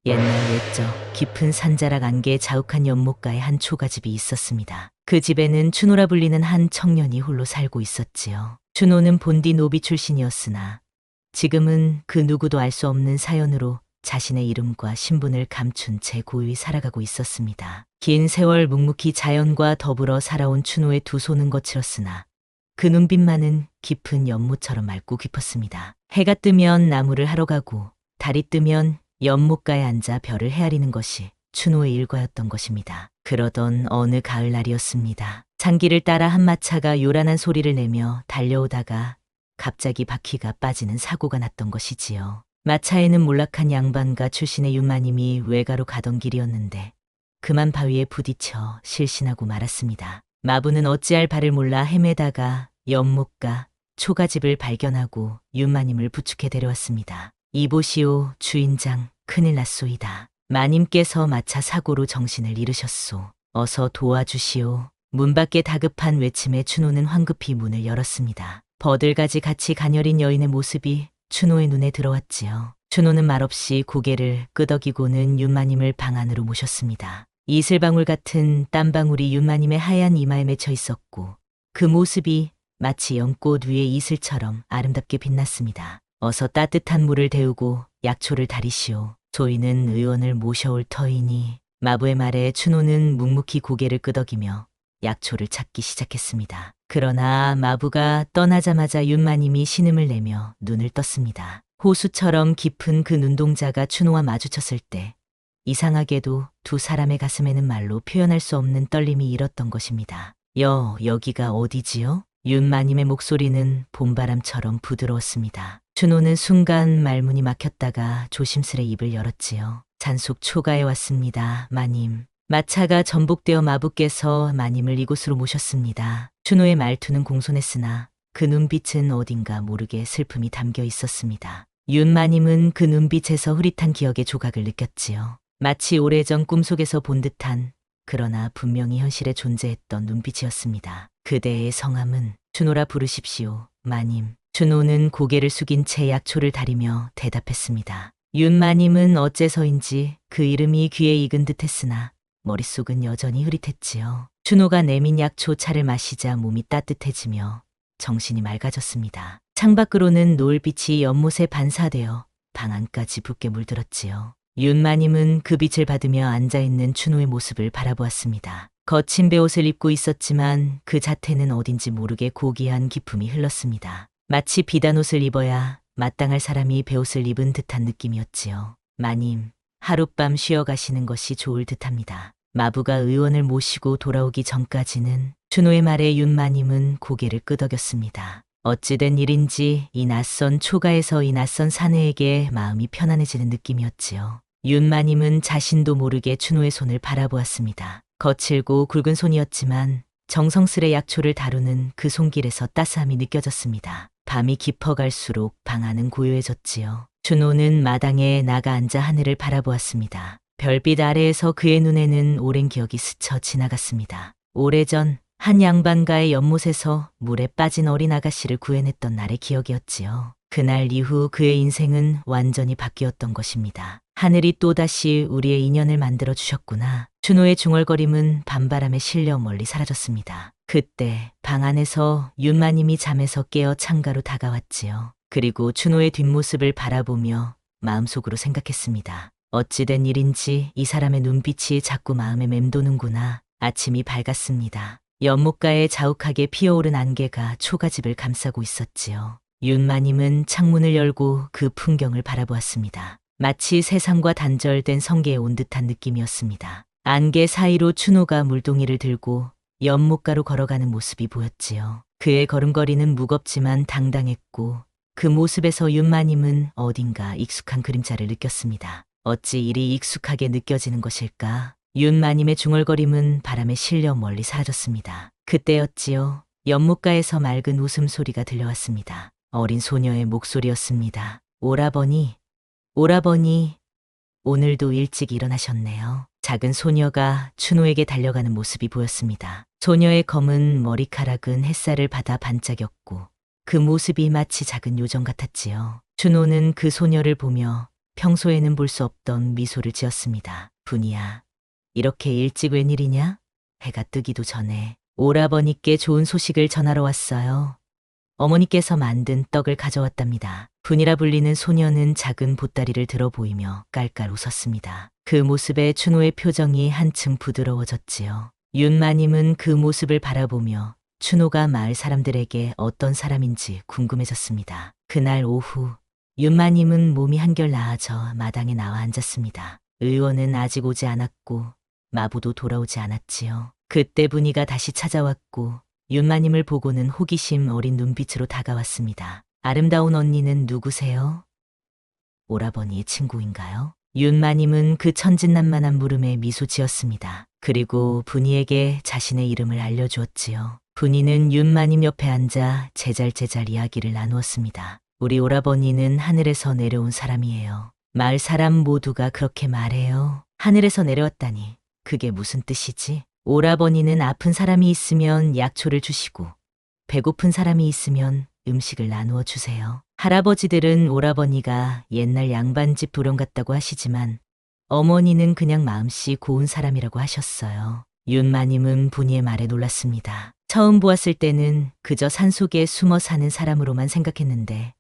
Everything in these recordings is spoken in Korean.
옛날 옛적 깊은 산자락 안개 자욱한 연못가에 한 초가집이 있었습니다. 그 집에는 춘호라 불리는 한 청년이 홀로 살고 있었지요. 춘호는 본디 노비 출신이었으나 지금은 그 누구도 알 수 없는 사연으로 자신의 이름과 신분을 감춘 채 고요히 살아가고 있었습니다. 긴 세월 묵묵히 자연과 더불어 살아온 춘호의 두 손은 거칠었으나 그 눈빛만은 깊은 연못처럼 맑고 깊었습니다. 해가 뜨면 나무를 하러 가고 달이 뜨면 연못가에 앉아 별을 헤아리는 것이 춘호의 일과였던 것입니다. 그러던 어느 가을날이었습니다. 산길을 따라 한 마차가 요란한 소리를 내며 달려오다가 갑자기 바퀴가 빠지는 사고가 났던 것이지요. 마차에는 몰락한 양반가 출신의 윤마님이 외가로 가던 길이었는데 그만 바위에 부딪혀 실신하고 말았습니다. 마부는 어찌할 바를 몰라 헤매다가 연못가 초가집을 발견하고 윤마님을 부축해 데려왔습니다. 이보시오 주인장, 큰일 났소이다. 마님께서 마차 사고로 정신을 잃으셨소. 어서 도와주시오. 문 밖에 다급한 외침에 춘호는 황급히 문을 열었습니다. 버들가지 같이 가녀린 여인의 모습이 춘호의 눈에 들어왔지요. 춘호는 말없이 고개를 끄덕이고는 윤마님을 방 안으로 모셨습니다. 이슬방울 같은 땀방울이 윤마님의 하얀 이마에 맺혀 있었고 그 모습이 마치 연꽃 위의 이슬처럼 아름답게 빛났습니다. 어서 따뜻한 물을 데우고 약초를 다리시오. 저희는 의원을 모셔올 터이니. 마부의 말에 춘호는 묵묵히 고개를 끄덕이며 약초를 찾기 시작했습니다. 그러나 마부가 떠나자마자 윤마님이 신음을 내며 눈을 떴습니다. 호수처럼 깊은 그 눈동자가 춘호와 마주쳤을 때 이상하게도 두 사람의 가슴에는 말로 표현할 수 없는 떨림이 일었던 것입니다. 여기가 어디지요? 윤마님의 목소리는 봄바람처럼 부드러웠습니다. 춘호는 순간 말문이 막혔다가 조심스레 입을 열었지요. 잔속 초가에 왔습니다, 마님. 마차가 전복되어 마부께서 마님을 이곳으로 모셨습니다. 춘호의 말투는 공손했으나 그 눈빛은 어딘가 모르게 슬픔이 담겨 있었습니다. 윤마님은 그 눈빛에서 흐릿한 기억의 조각을 느꼈지요. 마치 오래전 꿈속에서 본 듯한 그러나 분명히 현실에 존재했던 눈빛이었습니다. 그대의 성함은 춘호라 부르십시오, 마님. 춘호는 고개를 숙인 채 약초를 다리며 대답했습니다. 윤마님은 어째서인지 그 이름이 귀에 익은 듯했으나 머릿속은 여전히 흐릿했지요. 춘호가 내민 약초 차를 마시자 몸이 따뜻해지며 정신이 맑아졌습니다. 창밖으로는 노을빛이 연못에 반사되어 방 안까지 붉게 물들었지요. 윤마님은 그 빛을 받으며 앉아있는 춘호의 모습을 바라보았습니다. 거친 베옷을 입고 있었지만 그 자태는 어딘지 모르게 고귀한 기품이 흘렀습니다. 마치 비단 옷을 입어야 마땅할 사람이 베옷을 입은 듯한 느낌이었지요. 마님, 하룻밤 쉬어 가시는 것이 좋을 듯합니다. 마부가 의원을 모시고 돌아오기 전까지는 춘호의 말에 윤마님은 고개를 끄덕였습니다. 어찌된 일인지 이 낯선 초가에서 이 낯선 사내에게 마음이 편안해지는 느낌이었지요. 윤마님은 자신도 모르게 춘호의 손을 바라보았습니다. 거칠고 굵은 손이었지만 정성스레 약초를 다루는 그 손길에서 따스함이 느껴졌습니다. 밤이 깊어갈수록 방 안은 고요해졌지요. 춘호는 마당에 나가 앉아 하늘을 바라보았습니다. 별빛 아래에서 그의 눈에는 오랜 기억이 스쳐 지나갔습니다. 오래전 한 양반가의 연못에서 물에 빠진 어린 아가씨를 구해냈던 날의 기억이었지요. 그날 이후 그의 인생은 완전히 바뀌었던 것입니다. 하늘이 또다시 우리의 인연을 만들어 주셨구나. 춘호의 중얼거림은 밤바람에 실려 멀리 사라졌습니다. 그때 방 안에서 윤마님이 잠에서 깨어 창가로 다가왔지요. 그리고 춘호의 뒷모습을 바라보며 마음속으로 생각했습니다. 어찌된 일인지 이 사람의 눈빛이 자꾸 마음에 맴도는구나. 아침이 밝았습니다. 연못가에 자욱하게 피어오른 안개가 초가집을 감싸고 있었지요. 윤마님은 창문을 열고 그 풍경을 바라보았습니다. 마치 세상과 단절된 성게에 온 듯한 느낌이었습니다. 안개 사이로 춘호가 물동이를 들고 연못가로 걸어가는 모습이 보였지요. 그의 걸음걸이는 무겁지만 당당했고 그 모습에서 윤마님은 어딘가 익숙한 그림자를 느꼈습니다. 어찌 이리 익숙하게 느껴지는 것일까? 윤마님의 중얼거림은 바람에 실려 멀리 사라졌습니다. 그때였지요. 연못가에서 맑은 웃음소리가 들려왔습니다. 어린 소녀의 목소리였습니다. 오라버니, 오라버니, 오늘도 일찍 일어나셨네요. 작은 소녀가 춘호에게 달려가는 모습이 보였습니다. 소녀의 검은 머리카락은 햇살을 받아 반짝였고 그 모습이 마치 작은 요정 같았지요. 춘호는 그 소녀를 보며 평소에는 볼 수 없던 미소를 지었습니다. 분이야, 이렇게 일찍 웬일이냐? 해가 뜨기도 전에 오라버니께 좋은 소식을 전하러 왔어요. 어머니께서 만든 떡을 가져왔답니다. 분이라 불리는 소녀는 작은 보따리를 들어 보이며 깔깔 웃었습니다. 그 모습에 춘호의 표정이 한층 부드러워졌지요. 윤마님은 그 모습을 바라보며 춘호가 마을 사람들에게 어떤 사람인지 궁금해졌습니다. 그날 오후 윤마님은 몸이 한결 나아져 마당에 나와 앉았습니다. 의원은 아직 오지 않았고 마부도 돌아오지 않았지요. 그때 분이가 다시 찾아왔고 윤마님을 보고는 호기심 어린 눈빛으로 다가왔습니다. 아름다운 언니는 누구세요? 오라버니의 친구인가요? 윤마님은 그 천진난만한 물음에 미소 지었습니다. 그리고 분이에게 자신의 이름을 알려주었지요. 분이는 윤마님 옆에 앉아 제잘제잘 이야기를 나누었습니다. 우리 오라버니는 하늘에서 내려온 사람이에요. 마을 사람 모두가 그렇게 말해요. 하늘에서 내려왔다니 그게 무슨 뜻이지? 오라버니는 아픈 사람이 있으면 약초를 주시고 배고픈 사람이 있으면 음식을 나누어 주세요. 할아버지들은 오라버니가 옛날 양반집 도령 같다고 하시지만 어머니는 그냥 마음씨 고운 사람이라고 하셨어요. 윤마님은 분이의 말에 놀랐습니다. 처음 보았을 때는 그저 산속에 숨어 사는 사람으로만 생각했는데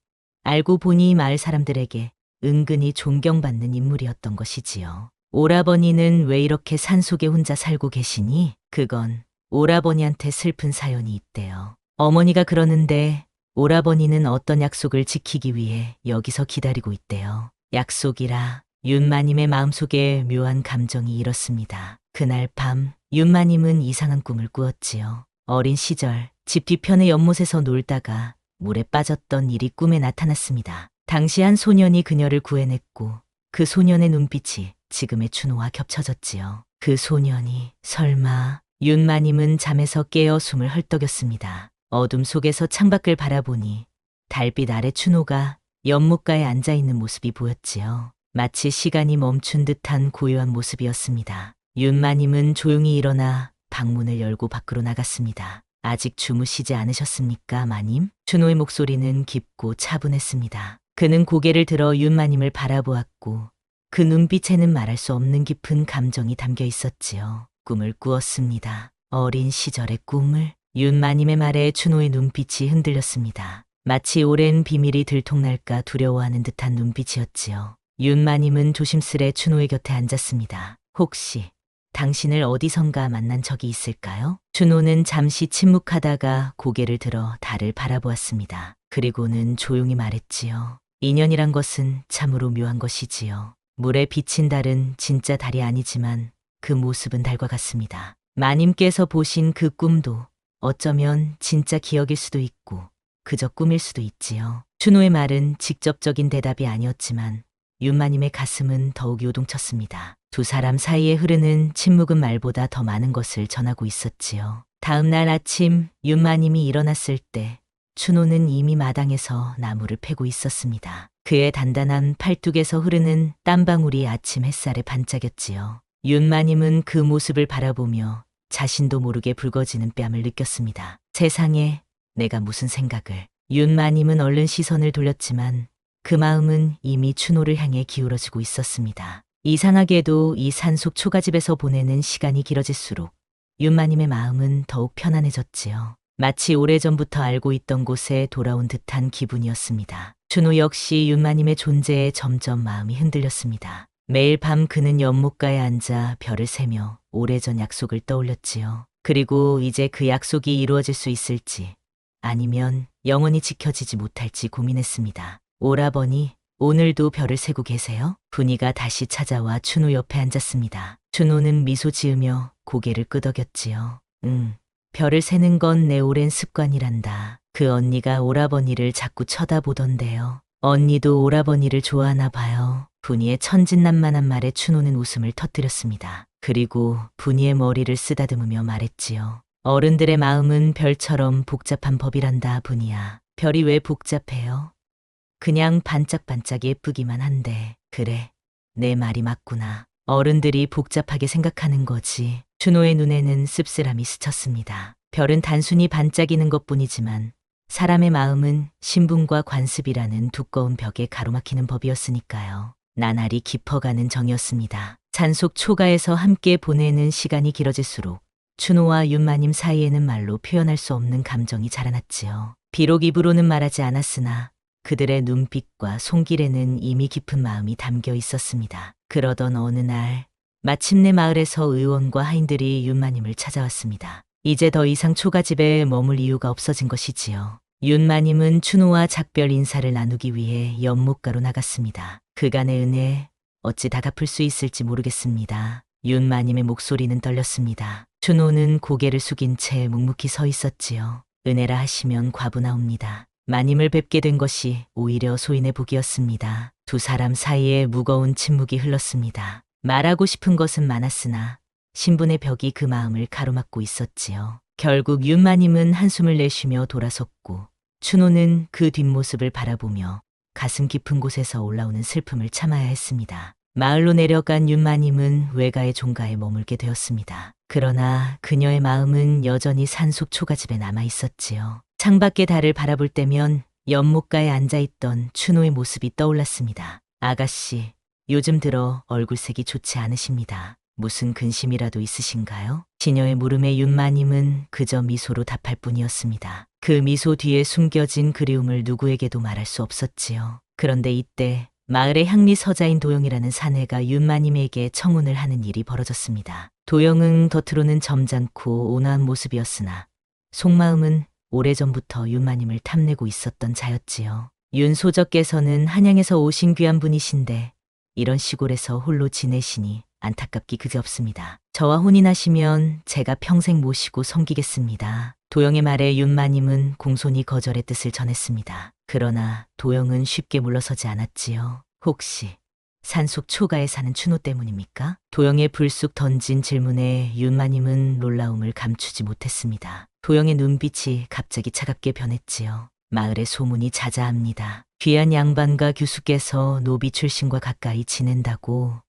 알고 보니 마을 사람들에게 은근히 존경받는 인물이었던 것이지요. 오라버니는 왜 이렇게 산속에 혼자 살고 계시니? 그건 오라버니한테 슬픈 사연이 있대요. 어머니가 그러는데 오라버니는 어떤 약속을 지키기 위해 여기서 기다리고 있대요. 약속이라 윤마님의 마음속에 묘한 감정이 일었습니다. 그날 밤 윤마님은 이상한 꿈을 꾸었지요. 어린 시절 집 뒤편의 연못에서 놀다가 물에 빠졌던 일이 꿈에 나타났습니다. 당시 한 소년이 그녀를 구해냈고 그 소년의 눈빛이 지금의 춘호와 겹쳐졌지요. 그 소년이 설마... 윤마님은 잠에서 깨어 숨을 헐떡였습니다. 어둠 속에서 창밖을 바라보니 달빛 아래 춘호가 연못가에 앉아있는 모습이 보였지요. 마치 시간이 멈춘 듯한 고요한 모습이었습니다. 윤마님은 조용히 일어나 방문을 열고 밖으로 나갔습니다. 아직 주무시지 않으셨습니까, 마님? 춘호의 목소리는 깊고 차분했습니다. 그는 고개를 들어 윤마님을 바라보았고 그 눈빛에는 말할 수 없는 깊은 감정이 담겨 있었지요. 꿈을 꾸었습니다. 어린 시절의 꿈을. 윤마님의 말에 춘호의 눈빛이 흔들렸습니다. 마치 오랜 비밀이 들통날까 두려워하는 듯한 눈빛이었지요. 윤마님은 조심스레 춘호의 곁에 앉았습니다. 혹시 당신을 어디선가 만난 적이 있을까요? 춘호는 잠시 침묵하다가 고개를 들어 달을 바라보았습니다. 그리고는 조용히 말했지요. 인연이란 것은 참으로 묘한 것이지요. 물에 비친 달은 진짜 달이 아니지만 그 모습은 달과 같습니다. 마님께서 보신 그 꿈도 어쩌면 진짜 기억일 수도 있고 그저 꿈일 수도 있지요. 춘호의 말은 직접적인 대답이 아니었지만 윤마님의 가슴은 더욱 요동쳤습니다. 두 사람 사이에 흐르는 침묵은 말보다 더 많은 것을 전하고 있었지요. 다음 날 아침 윤마님이 일어났을 때 춘호는 이미 마당에서 나무를 패고 있었습니다. 그의 단단한 팔뚝에서 흐르는 땀방울이 아침 햇살에 반짝였지요. 윤마님은 그 모습을 바라보며 자신도 모르게 붉어지는 뺨을 느꼈습니다. 세상에 내가 무슨 생각을. 윤마님은 얼른 시선을 돌렸지만 그 마음은 이미 춘호를 향해 기울어지고 있었습니다. 이상하게도 이 산속 초가집에서 보내는 시간이 길어질수록 윤마님의 마음은 더욱 편안해졌지요. 마치 오래전부터 알고 있던 곳에 돌아온 듯한 기분이었습니다. 춘호 역시 윤마님의 존재에 점점 마음이 흔들렸습니다. 매일 밤 그는 연못가에 앉아 별을 세며 오래전 약속을 떠올렸지요. 그리고 이제 그 약속이 이루어질 수 있을지 아니면 영원히 지켜지지 못할지 고민했습니다. 오라버니, 오늘도 별을 세고 계세요? 분이가 다시 찾아와 춘호 옆에 앉았습니다. 춘호는 미소 지으며 고개를 끄덕였지요. 별을 세는 건 내 오랜 습관이란다. 그 언니가 오라버니를 자꾸 쳐다보던데요. 언니도 오라버니를 좋아하나 봐요. 분이의 천진난만한 말에 춘호는 웃음을 터뜨렸습니다. 그리고 분이의 머리를 쓰다듬으며 말했지요. 어른들의 마음은 별처럼 복잡한 법이란다, 분이야. 별이 왜 복잡해요? 그냥 반짝반짝 예쁘기만 한데. 그래, 내 말이 맞구나. 어른들이 복잡하게 생각하는 거지. 춘호의 눈에는 씁쓸함이 스쳤습니다. 별은 단순히 반짝이는 것뿐이지만 사람의 마음은 신분과 관습이라는 두꺼운 벽에 가로막히는 법이었으니까요. 나날이 깊어가는 정이었습니다. 산속 초가에서 함께 보내는 시간이 길어질수록 춘호와 윤마님 사이에는 말로 표현할 수 없는 감정이 자라났지요. 비록 입으로는 말하지 않았으나 그들의 눈빛과 손길에는 이미 깊은 마음이 담겨 있었습니다. 그러던 어느 날 마침내 마을에서 의원과 하인들이 윤마님을 찾아왔습니다. 이제 더 이상 초가집에 머물 이유가 없어진 것이지요. 윤마님은 춘호와 작별 인사를 나누기 위해 연못가로 나갔습니다. 그간의 은혜 어찌 다 갚을 수 있을지 모르겠습니다. 윤마님의 목소리는 떨렸습니다. 춘호는 고개를 숙인 채 묵묵히 서 있었지요. 은혜라 하시면 과부나옵니다. 마님을 뵙게 된 것이 오히려 소인의 복이었습니다. 두 사람 사이에 무거운 침묵이 흘렀습니다. 말하고 싶은 것은 많았으나 신분의 벽이 그 마음을 가로막고 있었지요. 결국 윤마님은 한숨을 내쉬며 돌아섰고 춘호는 그 뒷모습을 바라보며 가슴 깊은 곳에서 올라오는 슬픔을 참아야 했습니다. 마을로 내려간 윤마님은 외가의 종가에 머물게 되었습니다. 그러나 그녀의 마음은 여전히 산속 초가집에 남아 있었지요. 창밖의 달을 바라볼 때면 연못가에 앉아있던 춘호의 모습이 떠올랐습니다. 아가씨, 요즘 들어 얼굴색이 좋지 않으십니다. 무슨 근심이라도 있으신가요? 시녀의 물음에 윤마님은 그저 미소로 답할 뿐이었습니다. 그 미소 뒤에 숨겨진 그리움을 누구에게도 말할 수 없었지요. 그런데 이때 마을의 향리 서자인 도영이라는 사내가 윤마님에게 청혼을 하는 일이 벌어졌습니다. 도영은 겉으로는 점잖고 온화한 모습이었으나 속마음은 오래전부터 윤마님을 탐내고 있었던 자였지요. 윤 소저께서는 한양에서 오신 귀한 분이신데 이런 시골에서 홀로 지내시니 안타깝기 그지없습니다. 저와 혼인하시면 제가 평생 모시고 섬기겠습니다. 도영의 말에 윤마님은 공손히 거절의 뜻을 전했습니다. 그러나 도영은 쉽게 물러서지 않았지요. 혹시 산속 초가에 사는 춘호 때문입니까? 도영의 불쑥 던진 질문에 윤마님은 놀라움을 감추지 못했습니다. 도영의 눈빛이 갑자기 차갑게 변했지요. 마을의 소문이 자자합니다. 귀한 양반과 교수께서 노비 출신과 가까이 지낸다고.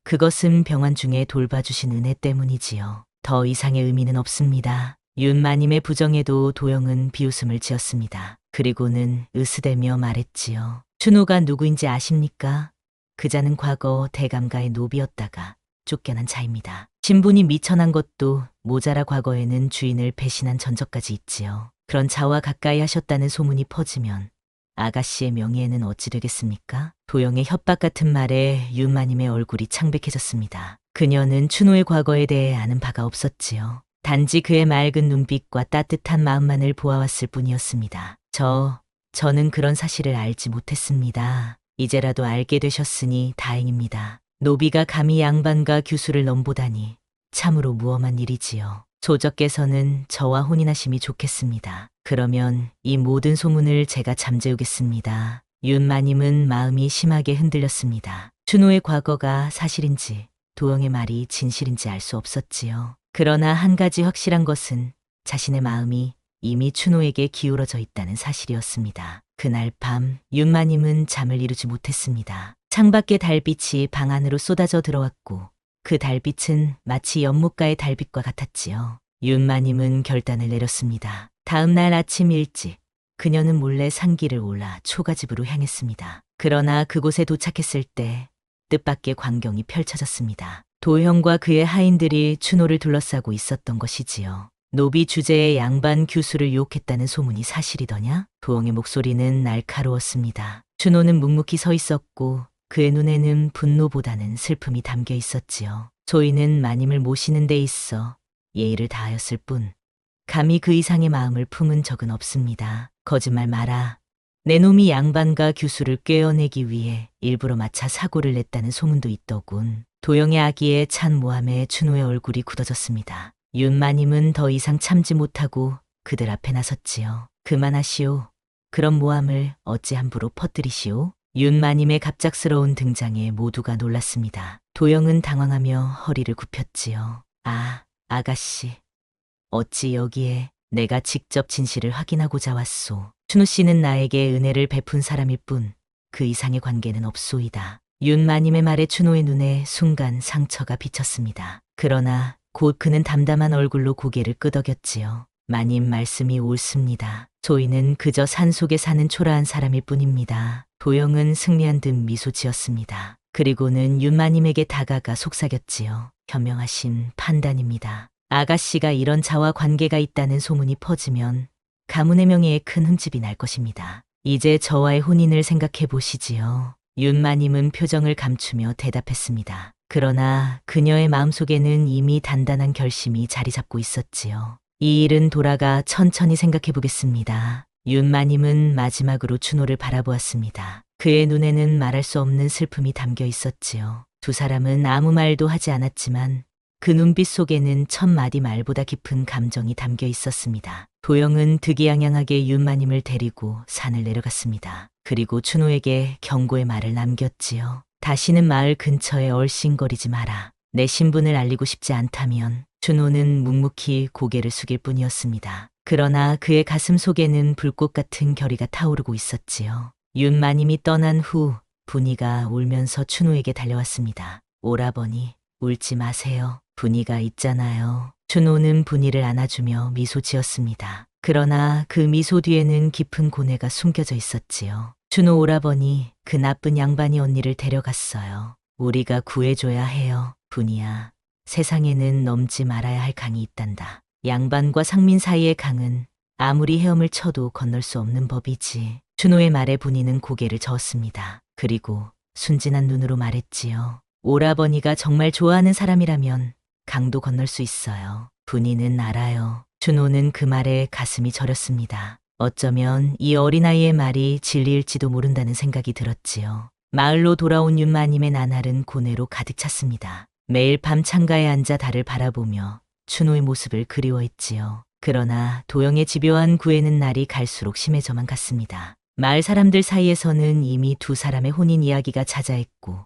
그것은 병환 중에 돌봐주신 은혜 때문이지요. 더 이상의 의미는 없습니다. 윤마님의 부정에도 도영은 비웃음을 지었습니다. 그리고는 으스대며 말했지요. 춘호가 누구인지 아십니까? 그자는 과거 대감가의 노비였다가 쫓겨난 자입니다. 신분이 미천한 것도 모자라 과거에는 주인을 배신한 전적까지 있지요. 그런 자와 가까이 하셨다는 소문이 퍼지면 아가씨의 명예에는 어찌 되겠습니까? 도영의 협박 같은 말에 윤마님의 얼굴이 창백해졌습니다. 그녀는 춘호의 과거에 대해 아는 바가 없었지요. 단지 그의 맑은 눈빛과 따뜻한 마음만을 보아왔을 뿐이었습니다. 저는 그런 사실을 알지 못했습니다. 이제라도 알게 되셨으니 다행입니다. 노비가 감히 양반과 규수를 넘보다니 참으로 무엄한 일이지요. 조적께서는 저와 혼인하심이 좋겠습니다. 그러면 이 모든 소문을 제가 잠재우겠습니다. 윤마님은 마음이 심하게 흔들렸습니다. 춘호의 과거가 사실인지 도영의 말이 진실인지 알 수 없었지요. 그러나 한 가지 확실한 것은 자신의 마음이 이미 춘호에게 기울어져 있다는 사실이었습니다. 그날 밤 윤마님은 잠을 이루지 못했습니다. 창밖의 달빛이 방 안으로 쏟아져 들어왔고 그 달빛은 마치 연못가의 달빛과 같았지요. 윤마님은 결단을 내렸습니다. 다음 날 아침 일찍 그녀는 몰래 산길을 올라 초가집으로 향했습니다. 그러나 그곳에 도착했을 때 뜻밖의 광경이 펼쳐졌습니다. 도형과 그의 하인들이 춘호를 둘러싸고 있었던 것이지요. 노비 주제의 양반 규수를 유혹했다는 소문이 사실이더냐? 도영의 목소리는 날카로웠습니다. 춘호는 묵묵히 서 있었고 그의 눈에는 분노보다는 슬픔이 담겨 있었지요. 조이는 마님을 모시는 데 있어 예의를 다하였을 뿐 감히 그 이상의 마음을 품은 적은 없습니다. 거짓말 마라. 내 놈이 양반과 규수를 꿰어내기 위해 일부러 마차 사고를 냈다는 소문도 있더군. 도영의 아기에 찬 모함에 춘호의 얼굴이 굳어졌습니다. 윤마님은 더 이상 참지 못하고 그들 앞에 나섰지요. 그만하시오. 그런 모함을 어찌 함부로 퍼뜨리시오? 윤마님의 갑작스러운 등장에 모두가 놀랐습니다. 도영은 당황하며 허리를 굽혔지요. 아가씨. 어찌 여기에 내가 직접 진실을 확인하고자 왔소. 춘호 씨는 나에게 은혜를 베푼 사람일 뿐 그 이상의 관계는 없소이다. 윤마님의 말에 춘호의 눈에 순간 상처가 비쳤습니다. 그러나 곧 그는 담담한 얼굴로 고개를 끄덕였지요. 마님 말씀이 옳습니다. 저희는 그저 산속에 사는 초라한 사람일 뿐입니다. 도영은 승리한 듯 미소 지었습니다. 그리고는 윤마님에게 다가가 속삭였지요. 현명하신 판단입니다. 아가씨가 이런 자와 관계가 있다는 소문이 퍼지면 가문의 명예에 큰 흠집이 날 것입니다. 이제 저와의 혼인을 생각해 보시지요. 윤마님은 표정을 감추며 대답했습니다. 그러나 그녀의 마음속에는 이미 단단한 결심이 자리 잡고 있었지요. 이 일은 돌아가 천천히 생각해 보겠습니다. 윤마님은 마지막으로 춘호를 바라보았습니다. 그의 눈에는 말할 수 없는 슬픔이 담겨 있었지요. 두 사람은 아무 말도 하지 않았지만 그 눈빛 속에는 천 마디 말보다 깊은 감정이 담겨 있었습니다. 도영은 득이양양하게 윤마님을 데리고 산을 내려갔습니다. 그리고 춘호에게 경고의 말을 남겼지요. 다시는 마을 근처에 얼씬거리지 마라. 내 신분을 알리고 싶지 않다면. 춘호는 묵묵히 고개를 숙일 뿐이었습니다. 그러나 그의 가슴 속에는 불꽃 같은 결의가 타오르고 있었지요. 윤마님이 떠난 후 분이가 울면서 춘호에게 달려왔습니다. 오라버니, 울지 마세요. 분이가 있잖아요. 춘호는 분이를 안아주며 미소 지었습니다. 그러나 그 미소 뒤에는 깊은 고뇌가 숨겨져 있었지요. 춘호 오라버니, 그 나쁜 양반이 언니를 데려갔어요. 우리가 구해줘야 해요. 분이야, 세상에는 넘지 말아야 할 강이 있단다. 양반과 상민 사이의 강은 아무리 헤엄을 쳐도 건널 수 없는 법이지. 춘호의 말에 분이는 고개를 저었습니다. 그리고 순진한 눈으로 말했지요. 오라버니가 정말 좋아하는 사람이라면 강도 건널 수 있어요. 분이는 알아요. 춘호는 그 말에 가슴이 저렸습니다. 어쩌면 이 어린아이의 말이 진리일지도 모른다는 생각이 들었지요. 마을로 돌아온 윤마님의 나날은 고뇌로 가득 찼습니다. 매일 밤 창가에 앉아 달을 바라보며 춘호의 모습을 그리워했지요. 그러나 도영의 집요한 구애는 날이 갈수록 심해져만 갔습니다. 마을 사람들 사이에서는 이미 두 사람의 혼인 이야기가 자자했고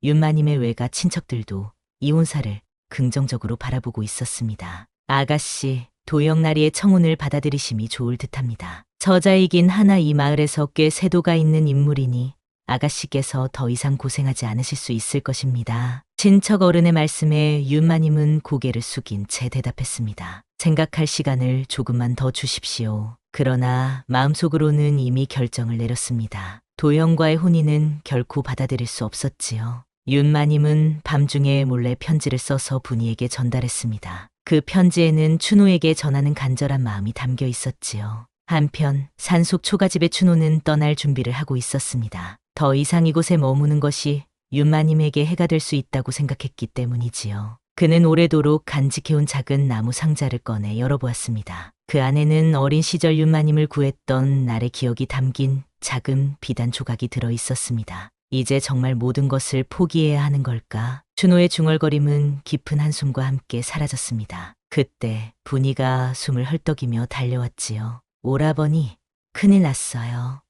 윤마님의 외가 친척들도 이혼사를 긍정적으로 바라보고 있었습니다. 아가씨, 도영나리의 청혼을 받아들이심이 좋을 듯합니다. 저자이긴 하나 이 마을에서 꽤 세도가 있는 인물이니 아가씨께서 더 이상 고생하지 않으실 수 있을 것입니다. 친척 어른의 말씀에 윤마님은 고개를 숙인 채 대답했습니다. 생각할 시간을 조금만 더 주십시오. 그러나 마음속으로는 이미 결정을 내렸습니다. 도영과의 혼인은 결코 받아들일 수 없었지요. 윤마님은 밤중에 몰래 편지를 써서 분이에게 전달했습니다. 그 편지에는 춘호에게 전하는 간절한 마음이 담겨 있었지요. 한편 산속 초가집의 춘호는 떠날 준비를 하고 있었습니다. 더 이상 이곳에 머무는 것이 윤마님에게 해가 될 수 있다고 생각했기 때문이지요. 그는 오래도록 간직해온 작은 나무 상자를 꺼내 열어보았습니다. 그 안에는 어린 시절 윤마님을 구했던 날의 기억이 담긴 작은 비단 조각이 들어 있었습니다. 이제 정말 모든 것을 포기해야 하는 걸까? 춘호의 중얼거림은 깊은 한숨과 함께 사라졌습니다. 그때 분이가 숨을 헐떡이며 달려왔지요. 오라버니, 큰일 났어요.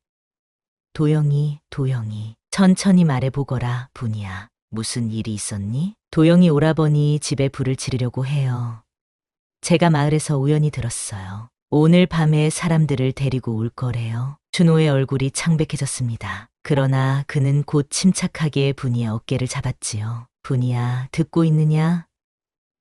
도영이, 천천히 말해보거라, 분이야. 무슨 일이 있었니? 도영이 오라버니 집에 불을 지르려고 해요. 제가 마을에서 우연히 들었어요. 오늘 밤에 사람들을 데리고 올 거래요. 춘호의 얼굴이 창백해졌습니다. 그러나 그는 곧 침착하게 분이의 어깨를 잡았지요. 분이야, 듣고 있느냐?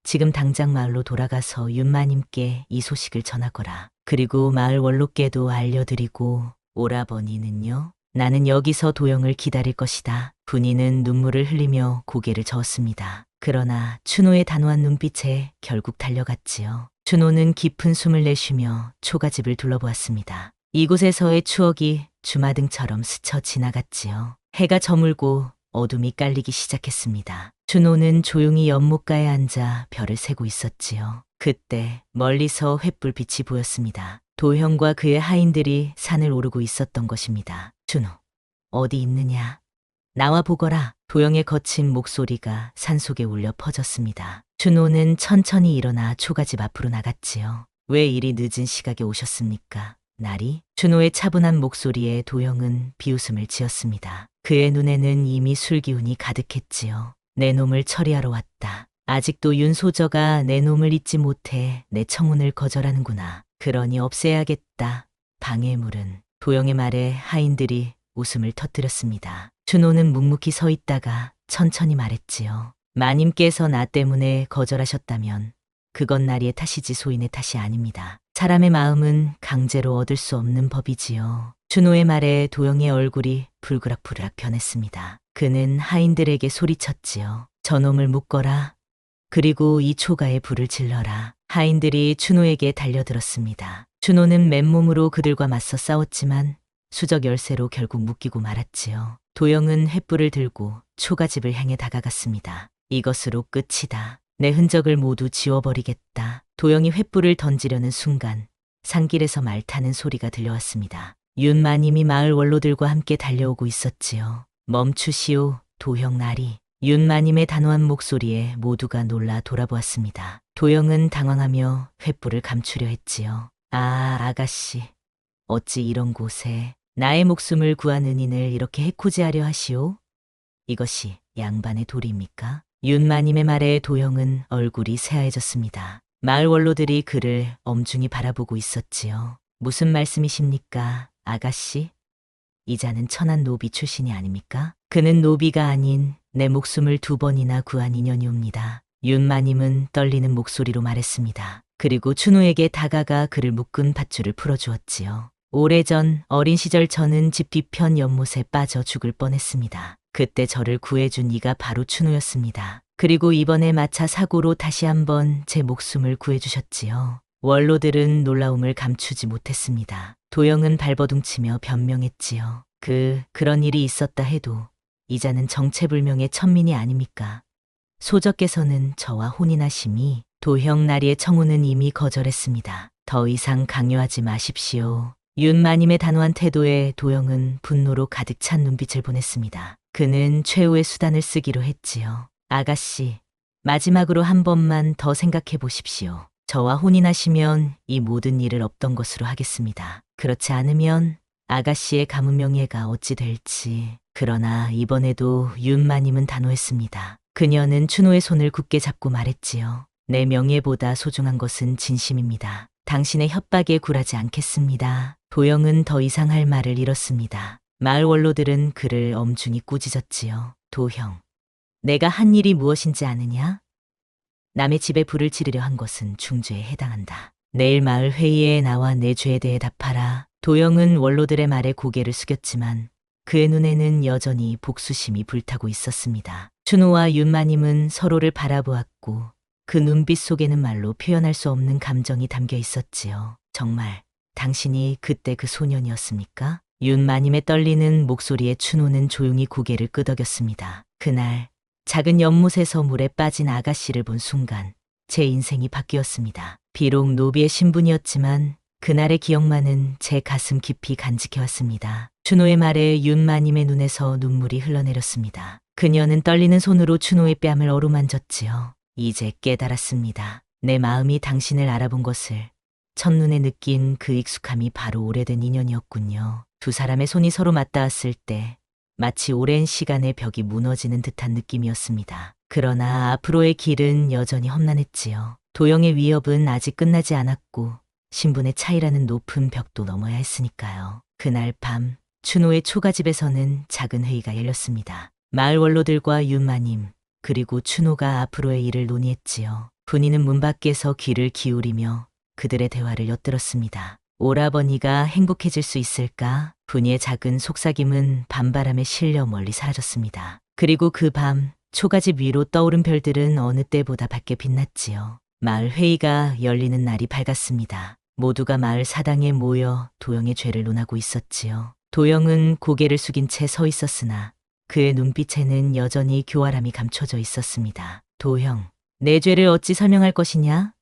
지금 당장 마을로 돌아가서 윤마님께 이 소식을 전하거라. 그리고 마을 원로께도 알려드리고. 오라버니는요? 나는 여기서 도영을 기다릴 것이다. 분이는 눈물을 흘리며 고개를 저었습니다. 그러나 춘호의 단호한 눈빛에 결국 달려갔지요. 춘호는 깊은 숨을 내쉬며 초가집을 둘러보았습니다. 이곳에서의 추억이 주마등처럼 스쳐 지나갔지요. 해가 저물고 어둠이 깔리기 시작했습니다. 춘호는 조용히 연못가에 앉아 별을 세고 있었지요. 그때 멀리서 횃불빛이 보였습니다. 도형과 그의 하인들이 산을 오르고 있었던 것입니다. 춘호, 어디 있느냐? 나와 보거라. 도영의 거친 목소리가 산속에 울려 퍼졌습니다. 춘호는 천천히 일어나 초가집 앞으로 나갔지요. 왜 이리 늦은 시각에 오셨습니까? 날이? 춘호의 차분한 목소리에 도영은 비웃음을 지었습니다. 그의 눈에는 이미 술기운이 가득했지요. 내 놈을 처리하러 왔다. 아직도 윤소저가 내 놈을 잊지 못해 내 청혼을 거절하는구나. 그러니 없애야겠다. 방해물은. 도영의 말에 하인들이 웃음을 터뜨렸습니다. 춘호는 묵묵히 서 있다가 천천히 말했지요. 마님께서 나 때문에 거절하셨다면 그건 나리의 탓이지 소인의 탓이 아닙니다. 사람의 마음은 강제로 얻을 수 없는 법이지요. 춘호의 말에 도영의 얼굴이 불그락불그락 변했습니다. 그는 하인들에게 소리쳤지요. 저놈을 묶어라. 그리고 이 초가에 불을 질러라. 하인들이 춘호에게 달려들었습니다. 춘호는 맨몸으로 그들과 맞서 싸웠지만 수적 열쇠로 결국 묶이고 말았지요. 도영은 횃불을 들고 초가집을 향해 다가갔습니다. 이것으로 끝이다. 내 흔적을 모두 지워버리겠다. 도영이 횃불을 던지려는 순간 산길에서 말 타는 소리가 들려왔습니다. 윤마님이 마을 원로들과 함께 달려오고 있었지요. 멈추시오, 도형 나리. 윤마님의 단호한 목소리에 모두가 놀라 돌아보았습니다. 도영은 당황하며 횃불을 감추려 했지요. 아, 아가씨. 어찌 이런 곳에 나의 목숨을 구한 은인을 이렇게 해코지하려 하시오? 이것이 양반의 도리입니까? 윤마님의 말에 도영은 얼굴이 새하얘졌습니다. 마을 원로들이 그를 엄중히 바라보고 있었지요. 무슨 말씀이십니까, 아가씨? 이자는 천한 노비 출신이 아닙니까? 그는 노비가 아닌 내 목숨을 2번이나 구한 인연이옵니다. 윤마님은 떨리는 목소리로 말했습니다. 그리고 춘우에게 다가가 그를 묶은 밧줄을 풀어주었지요. 오래전 어린 시절 저는 집 뒤편 연못에 빠져 죽을 뻔했습니다. 그때 저를 구해준 이가 바로 춘우였습니다. 그리고 이번에 마차 사고로 다시 한번 제 목숨을 구해주셨지요. 원로들은 놀라움을 감추지 못했습니다. 도영은 발버둥치며 변명했지요. 그런 일이 있었다 해도 이자는 정체불명의 천민이 아닙니까? 소적께서는 저와 혼인하심이 도형 나리의 청혼은 이미 거절했습니다. 더 이상 강요하지 마십시오. 윤마님의 단호한 태도에 도영은 분노로 가득 찬 눈빛을 보냈습니다. 그는 최후의 수단을 쓰기로 했지요. 아가씨, 마지막으로 한 번만 더 생각해 보십시오. 저와 혼인하시면 이 모든 일을 없던 것으로 하겠습니다. 그렇지 않으면 아가씨의 가문 명예가 어찌 될지. 그러나 이번에도 윤마님은 단호했습니다. 그녀는 춘호의 손을 굳게 잡고 말했지요. 내 명예보다 소중한 것은 진심입니다. 당신의 협박에 굴하지 않겠습니다. 도영은 더 이상 할 말을 잃었습니다. 마을 원로들은 그를 엄중히 꾸짖었지요. 도형, 내가 한 일이 무엇인지 아느냐? 남의 집에 불을 지르려 한 것은 중죄에 해당한다. 내일 마을 회의에 나와 내 죄에 대해 답하라. 도영은 원로들의 말에 고개를 숙였지만 그의 눈에는 여전히 복수심이 불타고 있었습니다. 춘호와 윤마님은 서로를 바라보았고 그 눈빛 속에는 말로 표현할 수 없는 감정이 담겨 있었지요. 정말 당신이 그때 그 소년이었습니까? 윤마님의 떨리는 목소리에 춘호는 조용히 고개를 끄덕였습니다. 그날 작은 연못에서 물에 빠진 아가씨를 본 순간 제 인생이 바뀌었습니다. 비록 노비의 신분이었지만 그날의 기억만은 제 가슴 깊이 간직해왔습니다. 춘호의 말에 윤마님의 눈에서 눈물이 흘러내렸습니다. 그녀는 떨리는 손으로 춘호의 뺨을 어루만졌지요. 이제 깨달았습니다. 내 마음이 당신을 알아본 것을. 첫눈에 느낀 그 익숙함이 바로 오래된 인연이었군요. 두 사람의 손이 서로 맞닿았을 때 마치 오랜 시간의 벽이 무너지는 듯한 느낌이었습니다. 그러나 앞으로의 길은 여전히 험난했지요. 도영의 위협은 아직 끝나지 않았고 신분의 차이라는 높은 벽도 넘어야 했으니까요. 그날 밤 춘호의 초가집에서는 작은 회의가 열렸습니다. 마을 원로들과 윤마님 그리고 춘호가 앞으로의 일을 논의했지요. 분이는 문 밖에서 귀를 기울이며 그들의 대화를 엿들었습니다. 오라버니가 행복해질 수 있을까? 분이의 작은 속삭임은 밤바람에 실려 멀리 사라졌습니다. 그리고 그 밤 초가집 위로 떠오른 별들은 어느 때보다 밝게 빛났지요. 마을 회의가 열리는 날이 밝았습니다. 모두가 마을 사당에 모여 도영의 죄를 논하고 있었지요. 도영은 고개를 숙인 채 서 있었으나 그의 눈빛에는 여전히 교활함이 감춰져 있었습니다. 도형, 내 죄를 어찌 설명할 것이냐?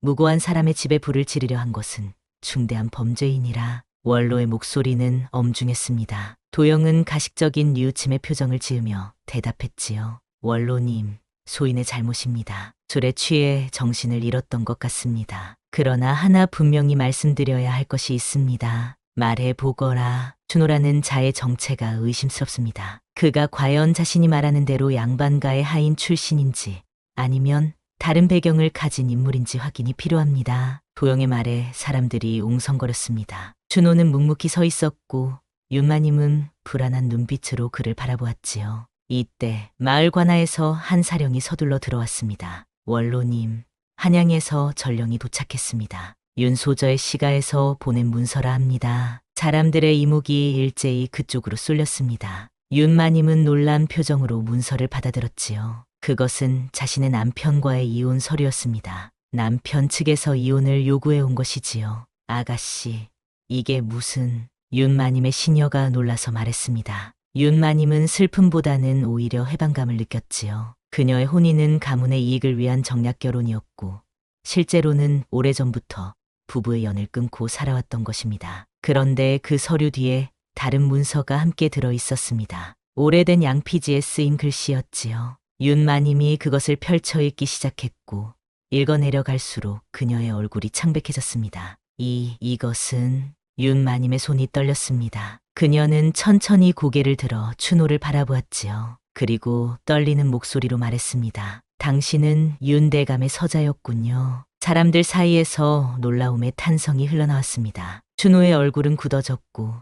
무고한 사람의 집에 불을 지르려 한 것은 중대한 범죄이니라. 원로의 목소리는 엄중했습니다. 도영은 가식적인 뉘우침의 표정을 지으며 대답했지요. 원로님, 소인의 잘못입니다. 술에 취해 정신을 잃었던 것 같습니다. 그러나 하나 분명히 말씀드려야 할 것이 있습니다. 말해보거라. 춘호라는 자의 정체가 의심스럽습니다. 그가 과연 자신이 말하는 대로 양반가의 하인 출신인지 아니면 다른 배경을 가진 인물인지 확인이 필요합니다. 도영의 말에 사람들이 웅성거렸습니다. 춘호는 묵묵히 서 있었고 윤마님은 불안한 눈빛으로 그를 바라보았지요. 이때 마을 관아에서 한 사령이 서둘러 들어왔습니다. 원로님, 한양에서 전령이 도착했습니다. 윤소저의 시가에서 보낸 문서라 합니다. 사람들의 이목이 일제히 그쪽으로 쏠렸습니다. 윤마님은 놀란 표정으로 문서를 받아들었지요. 그것은 자신의 남편과의 이혼 서류였습니다. 남편 측에서 이혼을 요구해 온 것이지요. 아가씨, 이게 무슨... 윤마님의 시녀가 놀라서 말했습니다. 윤마님은 슬픔보다는 오히려 해방감을 느꼈지요. 그녀의 혼인은 가문의 이익을 위한 정략 결혼이었고 실제로는 오래전부터 부부의 연을 끊고 살아왔던 것입니다. 그런데 그 서류 뒤에 다른 문서가 함께 들어 있었습니다. 오래된 양피지에 쓰인 글씨였지요. 윤마님이 그것을 펼쳐 읽기 시작했고 읽어내려갈수록 그녀의 얼굴이 창백해졌습니다. 이것은... 윤마님의 손이 떨렸습니다. 그녀는 천천히 고개를 들어 춘호를 바라보았지요. 그리고 떨리는 목소리로 말했습니다. 당신은 윤대감의 서자였군요. 사람들 사이에서 놀라움의 탄성이 흘러나왔습니다. 춘호의 얼굴은 굳어졌고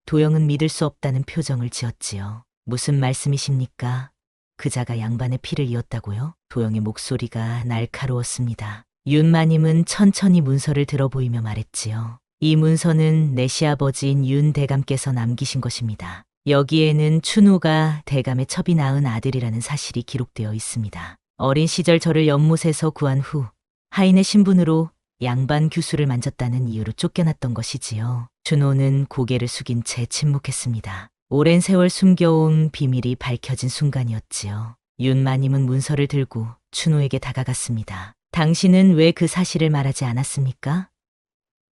도영은 믿을 수 없다는 표정을 지었지요. 무슨 말씀이십니까? 그자가 양반의 피를 이었다고요? 도영의 목소리가 날카로웠습니다. 윤마님은 천천히 문서를 들어보이며 말했지요. 이 문서는 내 시아버지인 윤 대감께서 남기신 것입니다. 여기에는 춘우가 대감의 첩이 낳은 아들이라는 사실이 기록되어 있습니다. 어린 시절 저를 연못에서 구한 후 하인의 신분으로 양반 규수를 만졌다는 이유로 쫓겨났던 것이지요. 춘우는 고개를 숙인 채 침묵했습니다. 오랜 세월 숨겨온 비밀이 밝혀진 순간이었지요. 윤마님은 문서를 들고 춘우에게 다가갔습니다. 당신은 왜 그 사실을 말하지 않았습니까?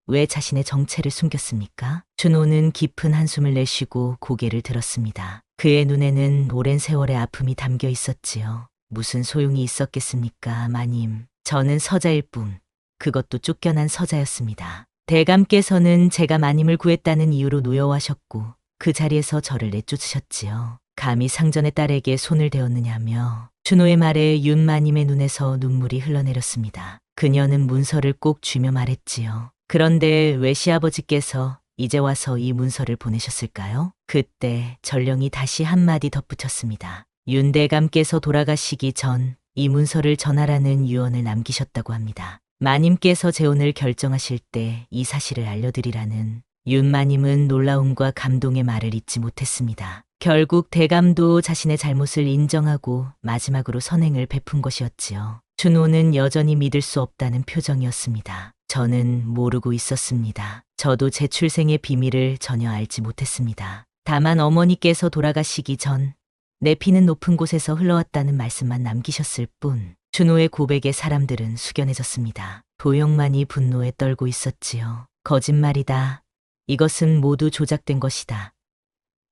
왜 자신의 정체를 숨겼습니까? 춘호는 깊은 한숨을 내쉬고 고개를 들었습니다. 그의 눈에는 오랜 세월의 아픔이 담겨 있었지요. 무슨 소용이 있었겠습니까, 마님. 저는 서자일 뿐, 그것도 쫓겨난 서자였습니다. 대감께서는 제가 마님을 구했다는 이유로 노여워하셨고 그 자리에서 저를 내쫓으셨지요. 감히 상전의 딸에게 손을 대었느냐며. 춘호의 말에 윤마님의 눈에서 눈물이 흘러내렸습니다. 그녀는 문서를 꼭 쥐며 말했지요. 그런데 왜 시아버지께서 이제 와서 이 문서를 보내셨을까요? 그때 전령이 다시 한마디 덧붙였습니다. 윤대감께서 돌아가시기 전 이 문서를 전하라는 유언을 남기셨다고 합니다. 마님께서 재혼을 결정하실 때 이 사실을 알려드리라는. 윤마님은 놀라움과 감동의 말을 잇지 못했습니다. 결국 대감도 자신의 잘못을 인정하고 마지막으로 선행을 베푼 것이었지요. 춘호는 여전히 믿을 수 없다는 표정이었습니다. 저는 모르고 있었습니다. 저도 제 출생의 비밀을 전혀 알지 못했습니다. 다만 어머니께서 돌아가시기 전 내 피는 높은 곳에서 흘러왔다는 말씀만 남기셨을 뿐. 춘호의 고백에 사람들은 숙연해졌습니다. 도영만이 분노에 떨고 있었지요. 거짓말이다. 이것은 모두 조작된 것이다.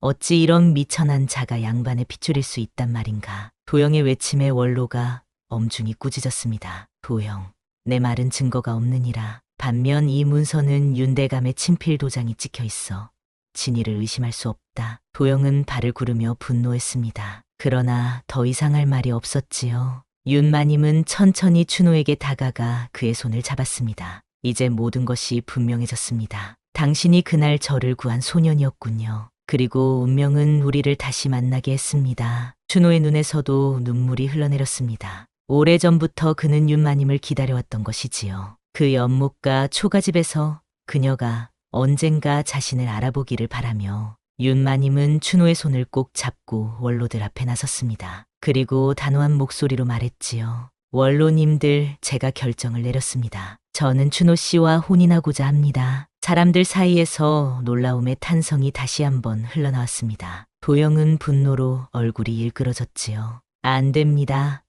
어찌 이런 미천한 자가 양반의 핏줄일 수 있단 말인가. 도영의 외침에 원로가 엄중히 꾸짖었습니다. 도영, 내 말은 증거가 없느니라. 반면 이 문서는 윤대감의 친필 도장이 찍혀 있어 진위를 의심할 수 없다. 도영은 발을 구르며 분노했습니다. 그러나 더 이상 할 말이 없었지요. 윤마님은 천천히 춘호에게 다가가 그의 손을 잡았습니다. 이제 모든 것이 분명해졌습니다. 당신이 그날 저를 구한 소년이었군요. 그리고 운명은 우리를 다시 만나게 했습니다. 춘호의 눈에서도 눈물이 흘러내렸습니다. 오래전부터 그는 윤마님을 기다려왔던 것이지요. 그 연못가 초가집에서 그녀가 언젠가 자신을 알아보기를 바라며 윤마님은 춘호의 손을 꼭 잡고 원로들 앞에 나섰습니다. 그리고 단호한 목소리로 말했지요. 원로님들, 제가 결정을 내렸습니다. 저는 춘호 씨와 혼인하고자 합니다. 사람들 사이에서 놀라움의 탄성이 다시 한번 흘러나왔습니다. 도영은 분노로 얼굴이 일그러졌지요. 안 됩니다.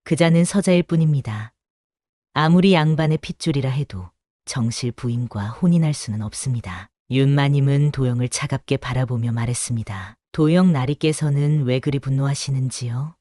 그자는 서자일 뿐입니다. 아무리 양반의 핏줄이라 해도 정실 부인과 혼인할 수는 없습니다. 윤마님은 도영을 차갑게 바라보며 말했습니다. 도영 나리께서는 왜 그리 분노하시는지요?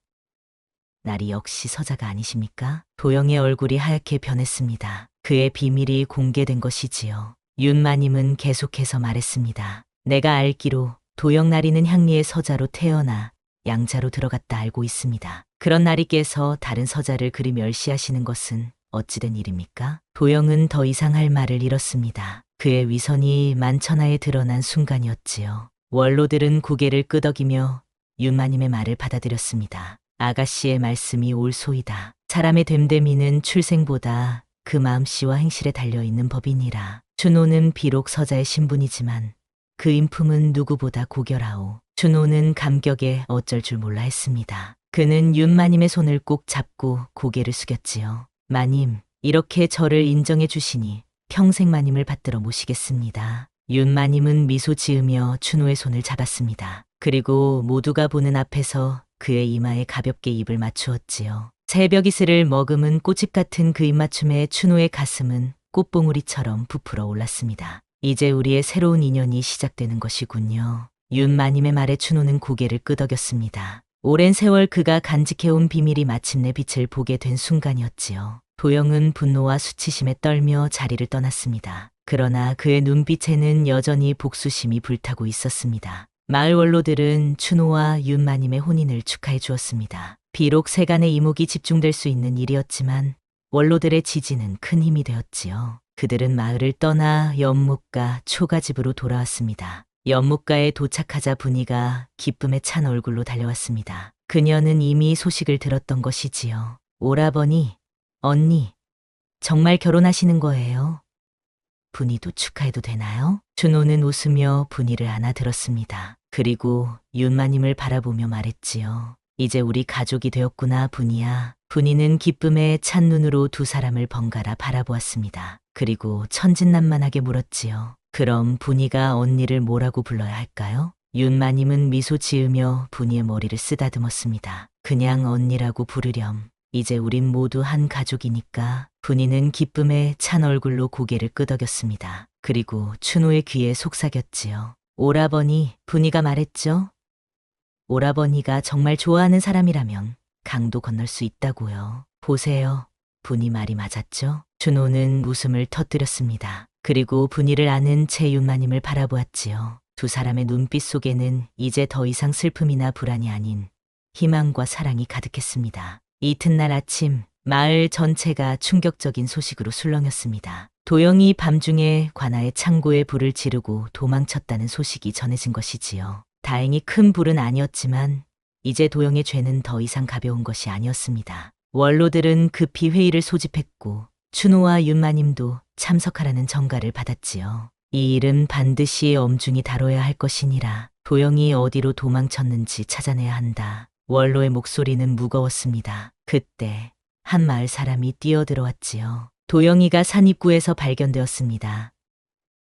나리 역시 서자가 아니십니까? 도영의 얼굴이 하얗게 변했습니다. 그의 비밀이 공개된 것이지요. 윤마님은 계속해서 말했습니다. 내가 알기로 도영 나리는 향리의 서자로 태어나 양자로 들어갔다 알고 있습니다. 그런 나리께서 다른 서자를 그리 멸시하시는 것은 어찌된 일입니까? 도영은 더 이상 할 말을 잃었습니다. 그의 위선이 만천하에 드러난 순간이었지요. 원로들은 고개를 끄덕이며 윤마님의 말을 받아들였습니다. 아가씨의 말씀이 옳소이다. 사람의 됨됨이는 출생보다 그 마음씨와 행실에 달려있는 법이니라. 춘호는 비록 서자의 신분이지만 그 인품은 누구보다 고결하오. 준호는 감격에 어쩔 줄 몰라 했습니다. 그는 윤마님의 손을 꼭 잡고 고개를 숙였지요. 마님, 이렇게 저를 인정해 주시니 평생 마님을 받들어 모시겠습니다. 윤마님은 미소 지으며 준호의 손을 잡았습니다. 그리고 모두가 보는 앞에서 그의 이마에 가볍게 입을 맞추었지요. 새벽 이슬을 머금은 꽃잎 같은 그 입맞춤에 준호의 가슴은 꽃봉우리처럼 부풀어 올랐습니다. 이제 우리의 새로운 인연이 시작되는 것이군요. 윤마님의 말에 준호는 고개를 끄덕였습니다. 오랜 세월 그가 간직해온 비밀이 마침내 빛을 보게 된 순간이었지요. 도영은 분노와 수치심에 떨며 자리를 떠났습니다. 그러나 그의 눈빛에는 여전히 복수심이 불타고 있었습니다. 마을 원로들은 준호와 윤마님의 혼인을 축하해 주었습니다. 비록 세간의 이목이 집중될 수 있는 일이었지만 원로들의 지지는 큰 힘이 되었지요. 그들은 마을을 떠나 연못가 초가집으로 돌아왔습니다. 연못가에 도착하자 분이가 기쁨에 찬 얼굴로 달려왔습니다. 그녀는 이미 소식을 들었던 것이지요. 오라버니, 언니, 정말 결혼하시는 거예요? 분이도 축하해도 되나요? 준호는 웃으며 분이를 안아들었습니다. 그리고 윤마님을 바라보며 말했지요. 이제 우리 가족이 되었구나, 분이야. 분이는 기쁨에 찬 눈으로 두 사람을 번갈아 바라보았습니다. 그리고 천진난만하게 물었지요. 그럼 분이가 언니를 뭐라고 불러야 할까요? 윤마님은 미소 지으며 분이의 머리를 쓰다듬었습니다. 그냥 언니라고 부르렴. 이제 우린 모두 한 가족이니까. 분이는 기쁨에 찬 얼굴로 고개를 끄덕였습니다. 그리고 준호의 귀에 속삭였지요. 오라버니, 분이가 말했죠? 오라버니가 정말 좋아하는 사람이라면 강도 건널 수 있다고요. 보세요. 분이 말이 맞았죠? 준호는 웃음을 터뜨렸습니다. 그리고 분이를 아는 채 윤마님을 바라보았지요. 두 사람의 눈빛 속에는 이제 더 이상 슬픔이나 불안이 아닌 희망과 사랑이 가득했습니다. 이튿날 아침 마을 전체가 충격적인 소식으로 술렁였습니다. 도영이 밤중에 관아의 창고에 불을 지르고 도망쳤다는 소식이 전해진 것이지요. 다행히 큰 불은 아니었지만 이제 도영의 죄는 더 이상 가벼운 것이 아니었습니다. 원로들은 급히 회의를 소집했고 준호와 윤마님도 참석하라는 전가를 받았지요. 이 일은 반드시 엄중히 다뤄야 할 것이니라. 도영이 어디로 도망쳤는지 찾아내야 한다. 원로의 목소리는 무거웠습니다. 그때 한 마을 사람이 뛰어들어왔지요. 도영이가 산 입구에서 발견되었습니다.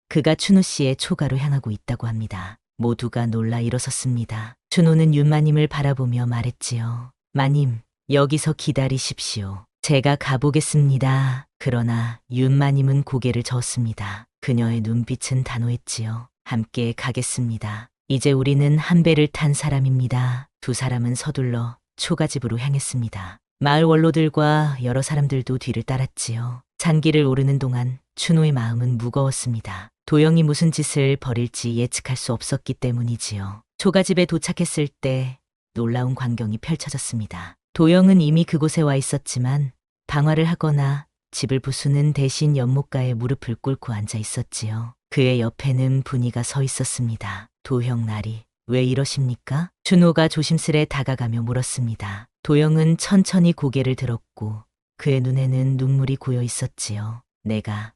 그가 준호 씨의 초가로 향하고 있다고 합니다. 모두가 놀라 일어섰습니다. 준호는 윤마님을 바라보며 말했지요. 마님, 여기서 기다리십시오. 제가 가보겠습니다. 그러나 윤마님은 고개를 저었습니다. 그녀의 눈빛은 단호했지요. 함께 가겠습니다. 이제 우리는 한 배를 탄 사람입니다. 두 사람은 서둘러 초가집으로 향했습니다. 마을 원로들과 여러 사람들도 뒤를 따랐지요. 산길을 오르는 동안 준호의 마음은 무거웠습니다. 도영이 무슨 짓을 벌일지 예측할 수 없었기 때문이지요. 초가집에 도착했을 때 놀라운 광경이 펼쳐졌습니다. 도영은 이미 그곳에 와 있었지만 방화를 하거나 집을 부수는 대신 연못가에 무릎을 꿇고 앉아 있었지요. 그의 옆에는 분이가 서 있었습니다. 도형 나리, 왜 이러십니까? 준호가 조심스레 다가가며 물었습니다. 도영은 천천히 고개를 들었고 그의 눈에는 눈물이 고여 있었지요. 내가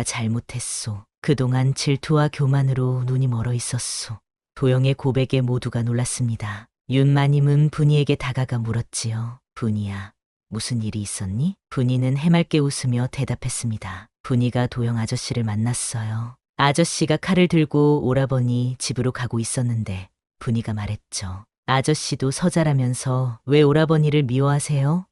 잘못했소. 그동안 질투와 교만으로 눈이 멀어 있었소. 도영의 고백에 모두가 놀랐습니다. 윤마님은 분이에게 다가가 물었지요. 분이야, 무슨 일이 있었니? 분이는 해맑게 웃으며 대답했습니다. 분이가 도영 아저씨를 만났어요. 아저씨가 칼을 들고 오라버니 집으로 가고 있었는데 분이가 말했죠. 아저씨도 서자라면서 왜 오라버니를 미워하세요?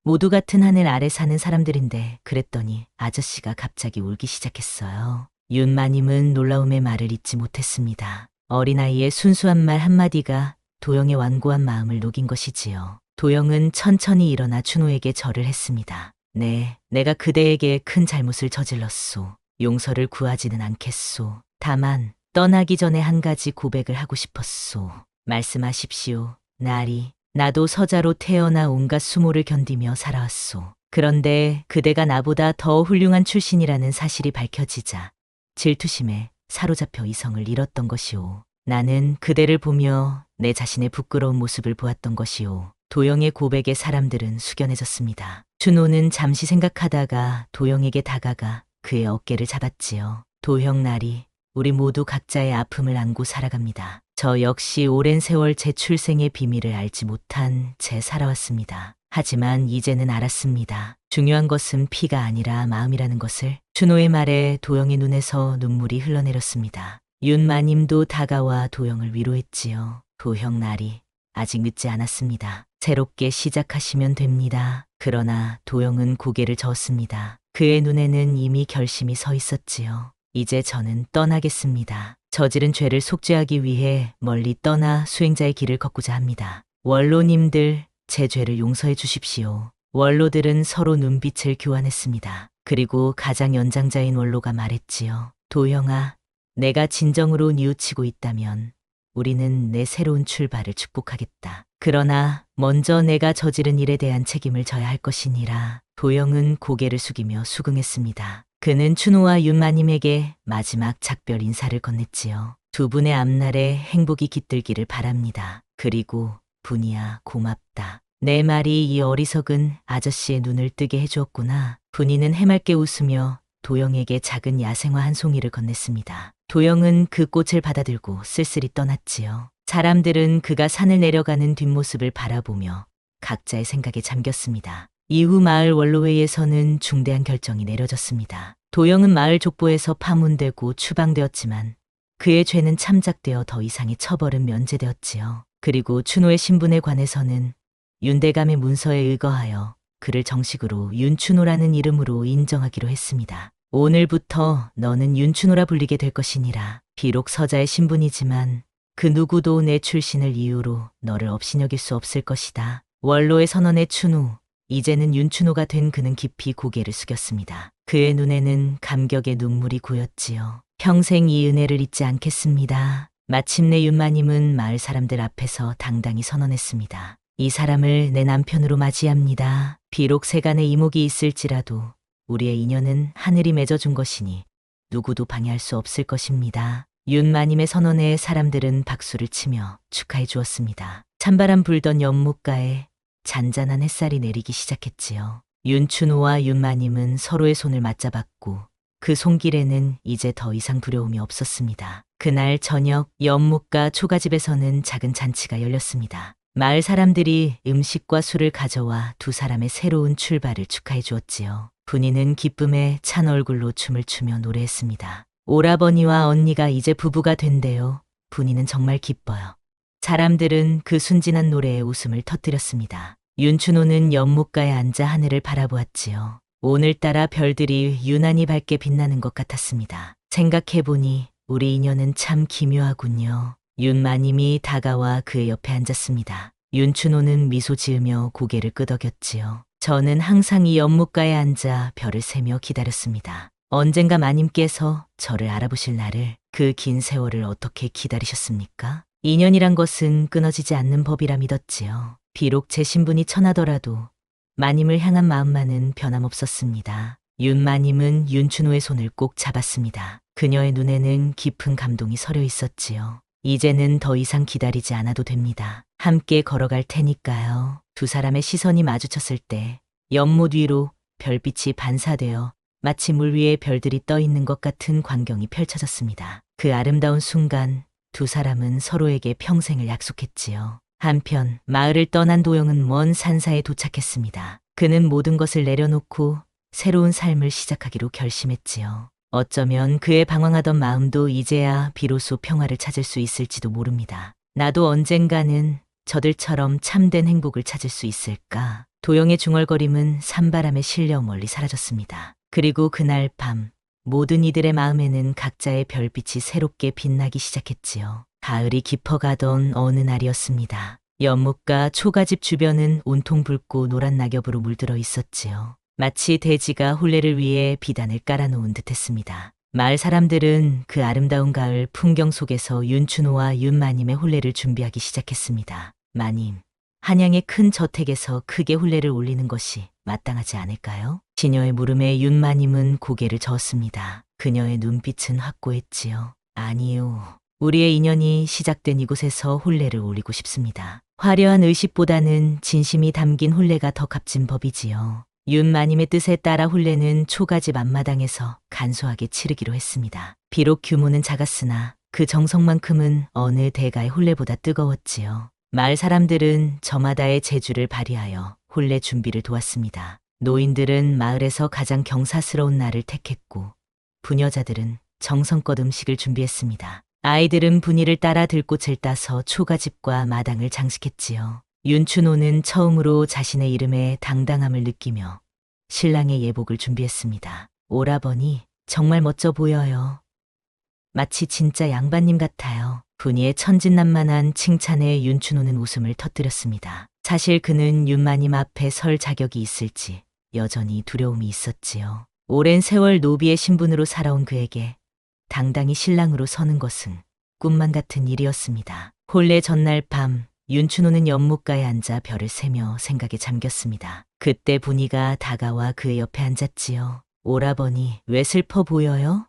모두 같은 하늘 아래 사는 사람들인데 그랬더니 아저씨가 갑자기 울기 시작했어요. 윤마님은 놀라움의 말을 잇지 못했습니다. 어린아이의 순수한 말 한마디가 도영의 완고한 마음을 녹인 것이지요. 도영은 천천히 일어나 준호에게 절을 했습니다. 네, 내가 그대에게 큰 잘못을 저질렀소. 용서를 구하지는 않겠소. 다만 떠나기 전에 한 가지 고백을 하고 싶었소. 말씀하십시오. 나리, 나도 서자로 태어나 온갖 수모를 견디며 살아왔소. 그런데 그대가 나보다 더 훌륭한 출신이라는 사실이 밝혀지자 질투심에 사로잡혀 이성을 잃었던 것이오. 나는 그대를 보며 내 자신의 부끄러운 모습을 보았던 것이오. 도영의 고백에 사람들은 숙연해졌습니다. 준호는 잠시 생각하다가 도영에게 다가가 그의 어깨를 잡았지요. 도형 나리, 우리 모두 각자의 아픔을 안고 살아갑니다. 저 역시 오랜 세월 제 출생의 비밀을 알지 못한 채 살아왔습니다. 하지만 이제는 알았습니다. 중요한 것은 피가 아니라 마음이라는 것을. 준호의 말에 도영의 눈에서 눈물이 흘러내렸습니다. 윤마님도 다가와 도영을 위로했지요. 도형 날이 아직 늦지 않았습니다. 새롭게 시작하시면 됩니다. 그러나 도영은 고개를 저었습니다. 그의 눈에는 이미 결심이 서 있었지요. 이제 저는 떠나겠습니다. 저지른 죄를 속죄하기 위해 멀리 떠나 수행자의 길을 걷고자 합니다. 원로님들, 제 죄를 용서해 주십시오. 원로들은 서로 눈빛을 교환했습니다. 그리고 가장 연장자인 원로가 말했지요. 도영아, 내가 진정으로 뉘우치고 있다면 우리는 내 새로운 출발을 축복하겠다. 그러나 먼저 내가 저지른 일에 대한 책임을 져야 할 것이니라. 도영은 고개를 숙이며 수긍했습니다. 그는 춘호와 윤마님에게 마지막 작별 인사를 건넸지요. 두 분의 앞날에 행복이 깃들기를 바랍니다. 그리고 분이야 고맙다. 내 말이 이 어리석은 아저씨의 눈을 뜨게 해주었구나. 분이는 해맑게 웃으며 도영에게 작은 야생화 한 송이를 건넸습니다. 도영은 그 꽃을 받아들고 쓸쓸히 떠났지요. 사람들은 그가 산을 내려가는 뒷모습을 바라보며 각자의 생각에 잠겼습니다. 이후 마을 원로회에서는 중대한 결정이 내려졌습니다. 도영은 마을 족보에서 파문되고 추방되었지만 그의 죄는 참작되어 더 이상의 처벌은 면제되었지요. 그리고 춘호의 신분에 관해서는 윤대감의 문서에 의거하여 그를 정식으로 윤춘호라는 이름으로 인정하기로 했습니다. 오늘부터 너는 윤춘호라 불리게 될 것이니라. 비록 서자의 신분이지만 그 누구도 내 출신을 이유로 너를 업신여길 수 없을 것이다. 원로의 선언의 춘호, 이제는 윤춘호가 된 그는 깊이 고개를 숙였습니다. 그의 눈에는 감격의 눈물이 고였지요. 평생 이 은혜를 잊지 않겠습니다. 마침내 윤마님은 마을 사람들 앞에서 당당히 선언했습니다. 이 사람을 내 남편으로 맞이합니다. 비록 세간에 이목이 있을지라도 우리의 인연은 하늘이 맺어준 것이니 누구도 방해할 수 없을 것입니다. 윤마님의 선언에 사람들은 박수를 치며 축하해 주었습니다. 찬바람 불던 연못가에 잔잔한 햇살이 내리기 시작했지요. 윤춘호와 윤마님은 서로의 손을 맞잡았고 그 손길에는 이제 더 이상 두려움이 없었습니다. 그날 저녁 연못가 초가집에서는 작은 잔치가 열렸습니다. 마을 사람들이 음식과 술을 가져와 두 사람의 새로운 출발을 축하해 주었지요. 분이는 기쁨에 찬 얼굴로 춤을 추며 노래했습니다. 오라버니와 언니가 이제 부부가 된대요. 분이는 정말 기뻐요. 사람들은 그 순진한 노래에 웃음을 터뜨렸습니다. 윤춘호는 연못가에 앉아 하늘을 바라보았지요. 오늘따라 별들이 유난히 밝게 빛나는 것 같았습니다. 생각해보니 우리 인연은 참 기묘하군요. 윤마님이 다가와 그의 옆에 앉았습니다. 윤춘호는 미소 지으며 고개를 끄덕였지요. 저는 항상 이 연못가에 앉아 별을 세며 기다렸습니다. 언젠가 마님께서 저를 알아보실 날을, 그 긴 세월을 어떻게 기다리셨습니까? 인연이란 것은 끊어지지 않는 법이라 믿었지요. 비록 제 신분이 천하더라도 마님을 향한 마음만은 변함없었습니다. 윤마님은 윤춘호의 손을 꼭 잡았습니다. 그녀의 눈에는 깊은 감동이 서려 있었지요. 이제는 더 이상 기다리지 않아도 됩니다. 함께 걸어갈 테니까요. 두 사람의 시선이 마주쳤을 때 연못 위로 별빛이 반사되어 마치 물 위에 별들이 떠 있는 것 같은 광경이 펼쳐졌습니다. 그 아름다운 순간 두 사람은 서로에게 평생을 약속했지요. 한편 마을을 떠난 도영은 먼 산사에 도착했습니다. 그는 모든 것을 내려놓고 새로운 삶을 시작하기로 결심했지요. 어쩌면 그의 방황하던 마음도 이제야 비로소 평화를 찾을 수 있을지도 모릅니다. 나도 언젠가는 저들처럼 참된 행복을 찾을 수 있을까? 도영의 중얼거림은 산바람에 실려 멀리 사라졌습니다. 그리고 그날 밤 모든 이들의 마음에는 각자의 별빛이 새롭게 빛나기 시작했지요. 가을이 깊어가던 어느 날이었습니다. 연못가 초가집 주변은 온통 붉고 노란 낙엽으로 물들어 있었지요. 마치 대지가 혼례를 위해 비단을 깔아놓은 듯했습니다. 마을 사람들은 그 아름다운 가을 풍경 속에서 윤춘호와 윤마님의 혼례를 준비하기 시작했습니다. 마님, 한양의 큰 저택에서 크게 혼례를 올리는 것이 마땅하지 않을까요? 시녀의 물음에 윤마님은 고개를 저었습니다. 그녀의 눈빛은 확고했지요. 아니요. 우리의 인연이 시작된 이곳에서 혼례를 올리고 싶습니다. 화려한 의식보다는 진심이 담긴 혼례가 더 값진 법이지요. 윤마님의 뜻에 따라 혼례는 초가집 앞마당에서 간소하게 치르기로 했습니다. 비록 규모는 작았으나 그 정성만큼은 어느 대가의 혼례보다 뜨거웠지요. 마을 사람들은 저마다의 재주를 발휘하여 혼례 준비를 도왔습니다. 노인들은 마을에서 가장 경사스러운 날을 택했고 부녀자들은 정성껏 음식을 준비했습니다. 아이들은 분이를 따라 들꽃을 따서 초가집과 마당을 장식했지요. 윤춘호는 처음으로 자신의 이름에 당당함을 느끼며 신랑의 예복을 준비했습니다. 오라버니, 정말 멋져 보여요. 마치 진짜 양반님 같아요. 분이의 천진난만한 칭찬에 윤춘호는 웃음을 터뜨렸습니다. 사실 그는 윤마님 앞에 설 자격이 있을지 여전히 두려움이 있었지요. 오랜 세월 노비의 신분으로 살아온 그에게 당당히 신랑으로 서는 것은 꿈만 같은 일이었습니다. 혼례 전날 밤 윤춘호는 연못가에 앉아 별을 세며 생각에 잠겼습니다. 그때 분이가 다가와 그의 옆에 앉았지요. 오라버니, 왜 슬퍼 보여요?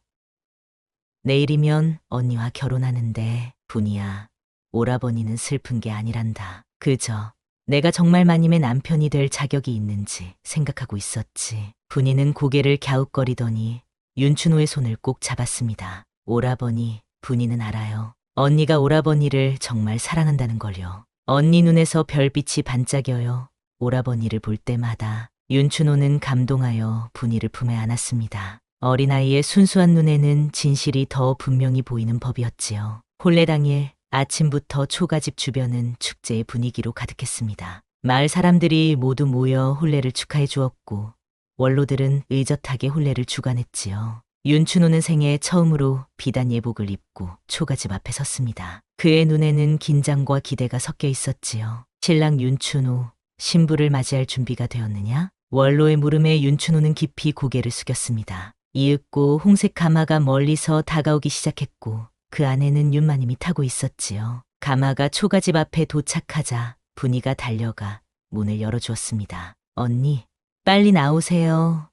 내일이면 언니와 결혼하는데 분이야, 오라버니는 슬픈 게 아니란다. 그저 내가 정말 마님의 남편이 될 자격이 있는지 생각하고 있었지. 분이는 고개를 갸웃거리더니 윤춘호의 손을 꼭 잡았습니다. 오라버니, 분이는 알아요. 언니가 오라버니를 정말 사랑한다는 걸요. 언니 눈에서 별빛이 반짝여요. 오라버니를 볼 때마다. 윤춘호는 감동하여 분이를 품에 안았습니다. 어린아이의 순수한 눈에는 진실이 더 분명히 보이는 법이었지요. 혼례 당일 아침부터 초가집 주변은 축제의 분위기로 가득했습니다. 마을 사람들이 모두 모여 혼례를 축하해 주었고 원로들은 의젓하게 혼례를 주관했지요. 윤춘호는 생애 처음으로 비단 예복을 입고 초가집 앞에 섰습니다. 그의 눈에는 긴장과 기대가 섞여 있었지요. 신랑 윤춘호, 신부를 맞이할 준비가 되었느냐? 원로의 물음에 윤춘호는 깊이 고개를 숙였습니다. 이윽고 홍색 가마가 멀리서 다가오기 시작했고 그 안에는 윤마님이 타고 있었지요. 가마가 초가집 앞에 도착하자 분이가 달려가 문을 열어주었습니다. 언니, 빨리 나오세요.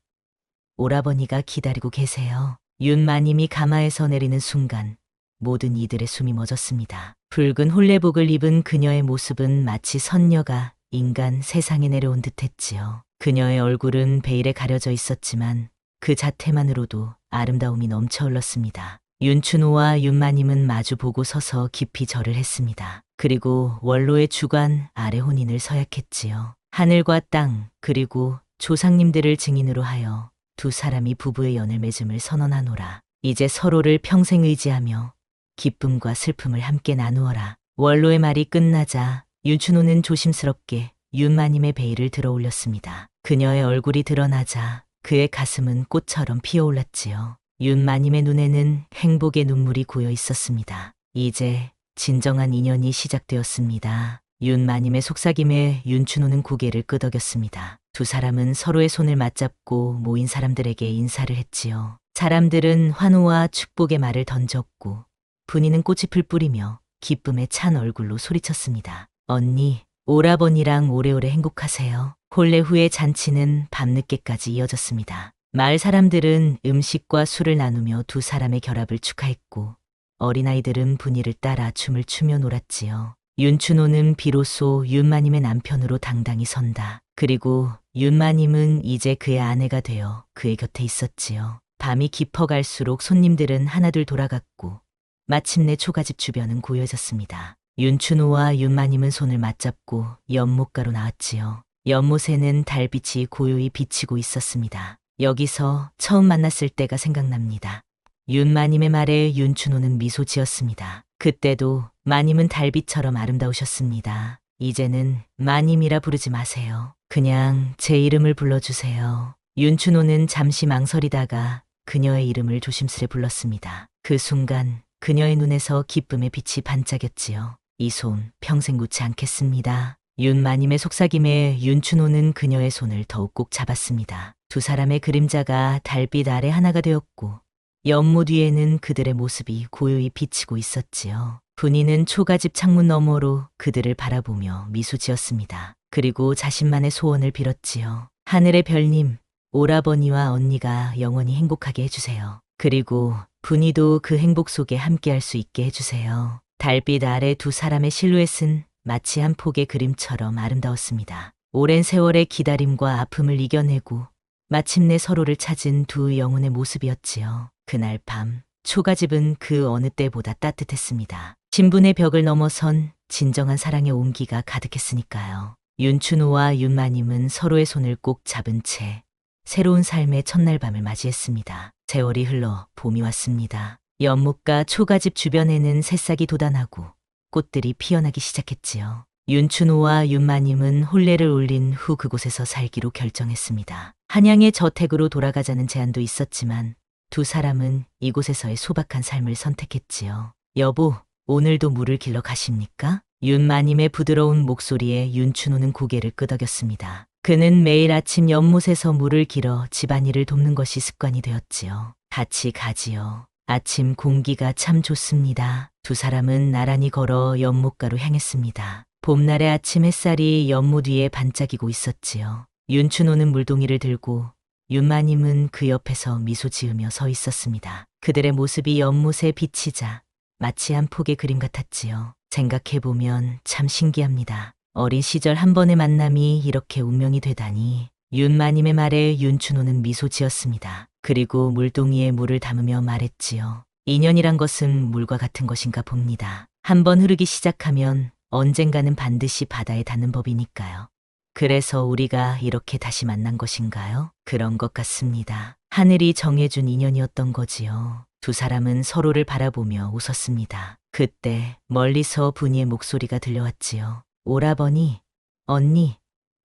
오라버니가 기다리고 계세요. 윤마님이 가마에서 내리는 순간 모든 이들의 숨이 멎었습니다. 붉은 혼례복을 입은 그녀의 모습은 마치 선녀가 인간 세상에 내려온 듯했지요. 그녀의 얼굴은 베일에 가려져 있었지만 그 자태만으로도 아름다움이 넘쳐 흘렀습니다. 윤춘호와 윤마님은 마주보고 서서 깊이 절을 했습니다. 그리고 원로의 주관 아래 혼인을 서약했지요. 하늘과 땅 그리고 조상님들을 증인으로 하여 두 사람이 부부의 연을 맺음을 선언하노라. 이제 서로를 평생 의지하며 기쁨과 슬픔을 함께 나누어라. 원로의 말이 끝나자 윤춘호는 조심스럽게 윤마님의 베일을 들어 올렸습니다. 그녀의 얼굴이 드러나자 그의 가슴은 꽃처럼 피어올랐지요. 윤마님의 눈에는 행복의 눈물이 고여 있었습니다. 이제 진정한 인연이 시작되었습니다. 윤마님의 속삭임에 윤춘호는 고개를 끄덕였습니다. 두 사람은 서로의 손을 맞잡고 모인 사람들에게 인사를 했지요. 사람들은 환호와 축복의 말을 던졌고 분이는 꽃잎을 뿌리며 기쁨에 찬 얼굴로 소리쳤습니다. 언니, 오라버니랑 오래오래 행복하세요. 혼례 후의 잔치는 밤늦게까지 이어졌습니다. 마을 사람들은 음식과 술을 나누며 두 사람의 결합을 축하했고 어린아이들은 분이를 따라 춤을 추며 놀았지요. 윤춘호는 비로소 윤마님의 남편으로 당당히 선다. 그리고 윤마님은 이제 그의 아내가 되어 그의 곁에 있었지요. 밤이 깊어갈수록 손님들은 하나둘 돌아갔고 마침내 초가집 주변은 고요해졌습니다. 윤춘호와 윤마님은 손을 맞잡고 연못가로 나왔지요. 연못에는 달빛이 고요히 비치고 있었습니다. 여기서 처음 만났을 때가 생각납니다. 윤마님의 말에 윤춘호는 미소 지었습니다. 그때도 마님은 달빛처럼 아름다우셨습니다. 이제는 마님이라 부르지 마세요. 그냥 제 이름을 불러주세요. 윤춘호는 잠시 망설이다가 그녀의 이름을 조심스레 불렀습니다. 그 순간 그녀의 눈에서 기쁨의 빛이 반짝였지요. 이 손 평생 놓지 않겠습니다. 윤마님의 속삭임에 윤춘호는 그녀의 손을 더욱 꼭 잡았습니다. 두 사람의 그림자가 달빛 아래 하나가 되었고 연못 위에는 그들의 모습이 고요히 비치고 있었지요. 분이는 초가집 창문 너머로 그들을 바라보며 미소 지었습니다. 그리고 자신만의 소원을 빌었지요. 하늘의 별님, 오라버니와 언니가 영원히 행복하게 해주세요. 그리고 분이도 그 행복 속에 함께할 수 있게 해주세요. 달빛 아래 두 사람의 실루엣은 마치 한 폭의 그림처럼 아름다웠습니다. 오랜 세월의 기다림과 아픔을 이겨내고 마침내 서로를 찾은 두 영혼의 모습이었지요. 그날 밤 초가집은 그 어느 때보다 따뜻했습니다. 신분의 벽을 넘어선 진정한 사랑의 온기가 가득했으니까요. 윤춘호와 윤마님은 서로의 손을 꼭 잡은 채 새로운 삶의 첫날 밤을 맞이했습니다. 세월이 흘러 봄이 왔습니다. 연못가 초가집 주변에는 새싹이 돋아나고 꽃들이 피어나기 시작했지요. 윤춘호와 윤마님은 혼례를 올린 후 그곳에서 살기로 결정했습니다. 한양의 저택으로 돌아가자는 제안도 있었지만 두 사람은 이곳에서의 소박한 삶을 선택했지요. 여보, 오늘도 물을 길러 가십니까? 윤마님의 부드러운 목소리에 윤춘호는 고개를 끄덕였습니다. 그는 매일 아침 연못에서 물을 길어 집안일을 돕는 것이 습관이 되었지요. 같이 가지요. 아침 공기가 참 좋습니다. 두 사람은 나란히 걸어 연못가로 향했습니다. 봄날의 아침 햇살이 연못 위에 반짝이고 있었지요. 윤춘호는 물동이를 들고 윤마님은 그 옆에서 미소 지으며 서 있었습니다. 그들의 모습이 연못에 비치자 마치 한 폭의 그림 같았지요. 생각해보면 참 신기합니다. 어린 시절 한 번의 만남이 이렇게 운명이 되다니. 윤마님의 말에 윤춘호는 미소 지었습니다. 그리고 물동이에 물을 담으며 말했지요. 인연이란 것은 물과 같은 것인가 봅니다. 한번 흐르기 시작하면 언젠가는 반드시 바다에 닿는 법이니까요. 그래서 우리가 이렇게 다시 만난 것인가요? 그런 것 같습니다. 하늘이 정해준 인연이었던 거지요. 두 사람은 서로를 바라보며 웃었습니다. 그때 멀리서 분이의 목소리가 들려왔지요. 오라버니, 언니,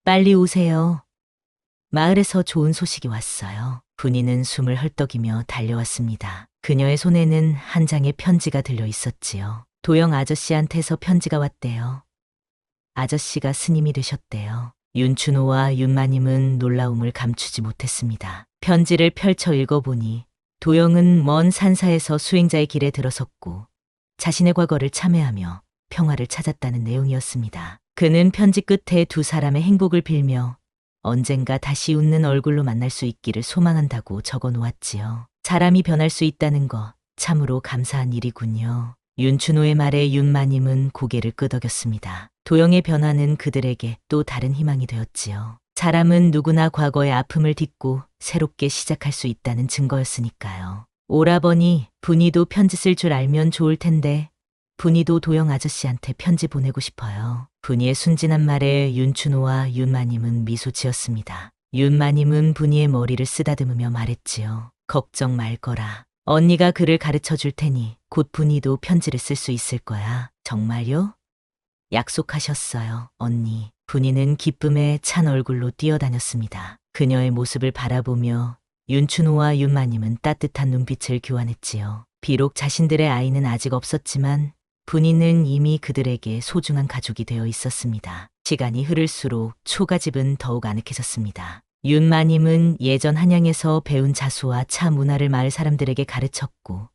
빨리 오세요. 마을에서 좋은 소식이 왔어요. 분이는 숨을 헐떡이며 달려왔습니다. 그녀의 손에는 한 장의 편지가 들려 있었지요. 도영 아저씨한테서 편지가 왔대요. 아저씨가 스님이 되셨대요. 윤춘호와 윤마님은 놀라움을 감추지 못했습니다. 편지를 펼쳐 읽어보니 도영은 먼 산사에서 수행자의 길에 들어섰고 자신의 과거를 참회하며 평화를 찾았다는 내용이었습니다. 그는 편지 끝에 두 사람의 행복을 빌며 언젠가 다시 웃는 얼굴로 만날 수 있기를 소망한다고 적어 놓았지요. 사람이 변할 수 있다는 거 참으로 감사한 일이군요. 윤춘호의 말에 윤마님은 고개를 끄덕였습니다. 도영의 변화는 그들에게 또 다른 희망이 되었지요. 사람은 누구나 과거의 아픔을 딛고 새롭게 시작할 수 있다는 증거였으니까요. 오라버니, 분이도 편지 쓸 줄 알면 좋을 텐데 분이도 도영 아저씨한테 편지 보내고 싶어요. 분이의 순진한 말에 윤춘호와 윤마님은 미소 지었습니다. 윤마님은 분이의 머리를 쓰다듬으며 말했지요. 걱정 말 거라. 언니가 글을 가르쳐 줄 테니 곧 분이도 편지를 쓸 수 있을 거야. 정말요? 약속하셨어요, 언니. 분이는 기쁨에 찬 얼굴로 뛰어다녔습니다. 그녀의 모습을 바라보며 윤춘호와 윤마님은 따뜻한 눈빛을 교환했지요. 비록 자신들의 아이는 아직 없었지만 분이는 이미 그들에게 소중한 가족이 되어 있었습니다. 시간이 흐를수록 초가집은 더욱 아늑해졌습니다. 윤마님은 예전 한양에서 배운 자수와 차 문화를 마을 사람들에게 가르쳤고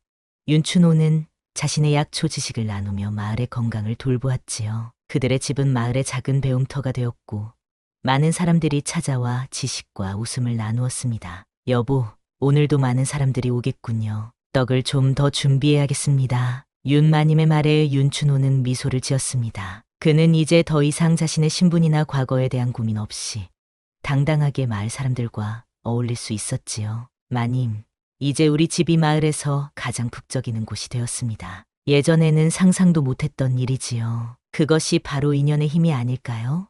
윤춘호는 자신의 약초 지식을 나누며 마을의 건강을 돌보았지요. 그들의 집은 마을의 작은 배움터가 되었고 많은 사람들이 찾아와 지식과 웃음을 나누었습니다. 여보, 오늘도 많은 사람들이 오겠군요. 떡을 좀 더 준비해야겠습니다. 윤마님의 말에 윤춘호는 미소를 지었습니다. 그는 이제 더 이상 자신의 신분이나 과거에 대한 고민 없이 당당하게 마을 사람들과 어울릴 수 있었지요. 마님, 이제 우리 집이 마을에서 가장 북적이는 곳이 되었습니다. 예전에는 상상도 못했던 일이지요. 그것이 바로 인연의 힘이 아닐까요?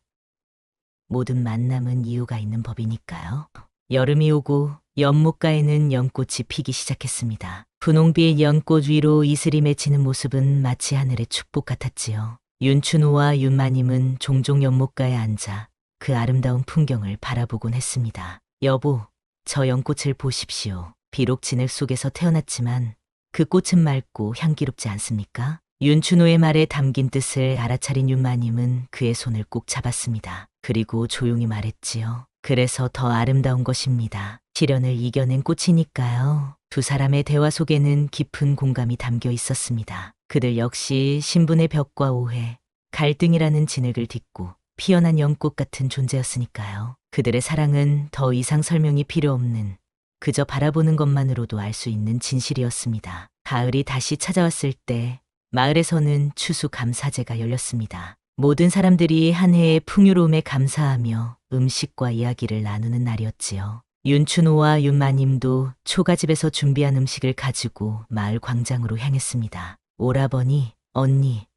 모든 만남은 이유가 있는 법이니까요. 여름이 오고 연못가에는 연꽃이 피기 시작했습니다. 분홍빛 연꽃 위로 이슬이 맺히는 모습은 마치 하늘의 축복 같았지요. 윤춘호와 윤마님은 종종 연못가에 앉아 그 아름다운 풍경을 바라보곤 했습니다. 여보, 저 연꽃을 보십시오. 비록 진흙 속에서 태어났지만 그 꽃은 맑고 향기롭지 않습니까? 윤춘호의 말에 담긴 뜻을 알아차린 윤마님은 그의 손을 꼭 잡았습니다. 그리고 조용히 말했지요. 그래서 더 아름다운 것입니다. 시련을 이겨낸 꽃이니까요. 두 사람의 대화 속에는 깊은 공감이 담겨 있었습니다. 그들 역시 신분의 벽과 오해, 갈등이라는 진흙을 딛고 피어난 연꽃 같은 존재였으니까요. 그들의 사랑은 더 이상 설명이 필요 없는 그저 바라보는 것만으로도 알 수 있는 진실이었습니다. 가을이 다시 찾아왔을 때 마을에서는 추수 감사제가 열렸습니다. 모든 사람들이 한 해의 풍요로움에 감사하며 음식과 이야기를 나누는 날이었지요. 윤춘호와 윤마님도 초가집에서 준비한 음식을 가지고 마을 광장으로 향했습니다. 오라버니, 언니,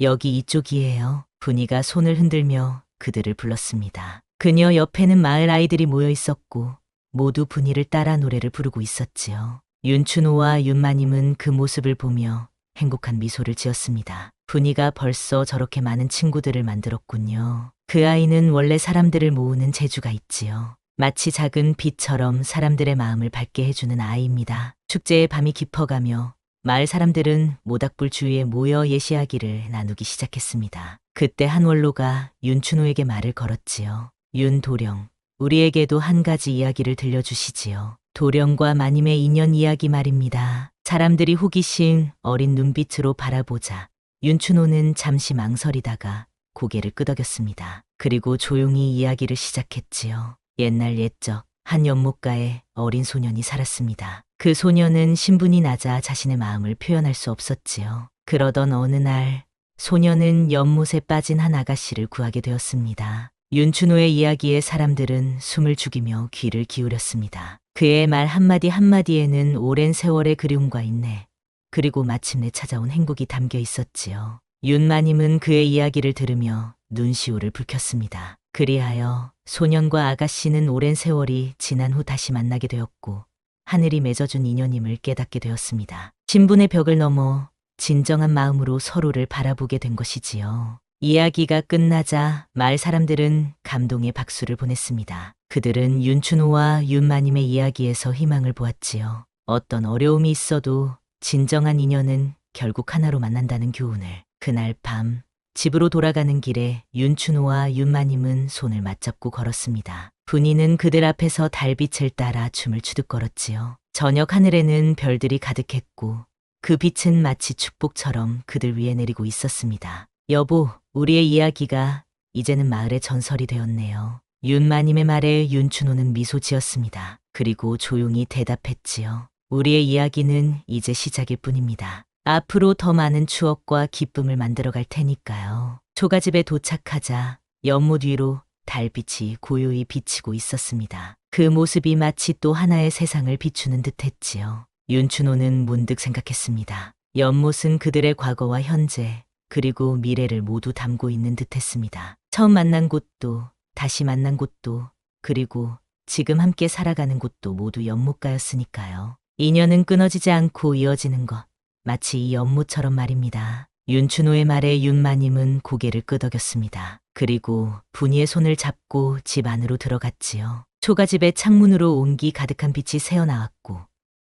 여기 이쪽이에요. 분이가 손을 흔들며 그들을 불렀습니다. 그녀 옆에는 마을 아이들이 모여 있었고 모두 분이를 따라 노래를 부르고 있었지요. 윤춘호와 윤마님은 그 모습을 보며 행복한 미소를 지었습니다. 분이가 벌써 저렇게 많은 친구들을 만들었군요. 그 아이는 원래 사람들을 모으는 재주가 있지요. 마치 작은 빛처럼 사람들의 마음을 밝게 해주는 아이입니다. 축제의 밤이 깊어가며 마을 사람들은 모닥불 주위에 모여 예시하기를 나누기 시작했습니다. 그때 한원로가 윤춘호에게 말을 걸었지요. 윤도령, 우리에게도 한 가지 이야기를 들려주시지요. 도령과 마님의 인연 이야기 말입니다. 사람들이 호기심 어린 눈빛으로 바라보자 윤춘호는 잠시 망설이다가 고개를 끄덕였습니다. 그리고 조용히 이야기를 시작했지요. 옛날 옛적 한 연못가에 어린 소년이 살았습니다. 그 소년은 신분이 낮아 자신의 마음을 표현할 수 없었지요. 그러던 어느 날 소년은 연못에 빠진 한 아가씨를 구하게 되었습니다. 윤춘호의 이야기에 사람들은 숨을 죽이며 귀를 기울였습니다. 그의 말 한마디 한마디에는 오랜 세월의 그리움과 인내, 그리고 마침내 찾아온 행복이 담겨 있었지요. 윤마님은 그의 이야기를 들으며 눈시울을 붉혔습니다. 그리하여 소년과 아가씨는 오랜 세월이 지난 후 다시 만나게 되었고 하늘이 맺어준 인연임을 깨닫게 되었습니다. 신분의 벽을 넘어 진정한 마음으로 서로를 바라보게 된 것이지요. 이야기가 끝나자 마을 사람들은 감동의 박수를 보냈습니다. 그들은 윤춘호와 윤마님의 이야기에서 희망을 보았지요. 어떤 어려움이 있어도 진정한 인연은 결국 하나로 만난다는 교훈을. 그날 밤 집으로 돌아가는 길에 윤춘호와 윤마님은 손을 맞잡고 걸었습니다. 분이는 그들 앞에서 달빛을 따라 춤을 추듯거렸지요. 저녁 하늘에는 별들이 가득했고 그 빛은 마치 축복처럼 그들 위에 내리고 있었습니다. 여보, 우리의 이야기가 이제는 마을의 전설이 되었네요. 윤마님의 말에 윤춘호는 미소 지었습니다. 그리고 조용히 대답했지요. 우리의 이야기는 이제 시작일 뿐입니다. 앞으로 더 많은 추억과 기쁨을 만들어갈 테니까요. 초가집에 도착하자 연못 위로 달빛이 고요히 비치고 있었습니다. 그 모습이 마치 또 하나의 세상을 비추는 듯했지요. 윤춘호는 문득 생각했습니다. 연못은 그들의 과거와 현재, 그리고 미래를 모두 담고 있는 듯했습니다. 처음 만난 곳도, 다시 만난 곳도, 그리고 지금 함께 살아가는 곳도 모두 연못가였으니까요. 인연은 끊어지지 않고 이어지는 것, 마치 이 연못처럼 말입니다. 윤춘호의 말에 윤마님은 고개를 끄덕였습니다. 그리고 분이의 손을 잡고 집 안으로 들어갔지요. 초가집의 창문으로 온기 가득한 빛이 새어나왔고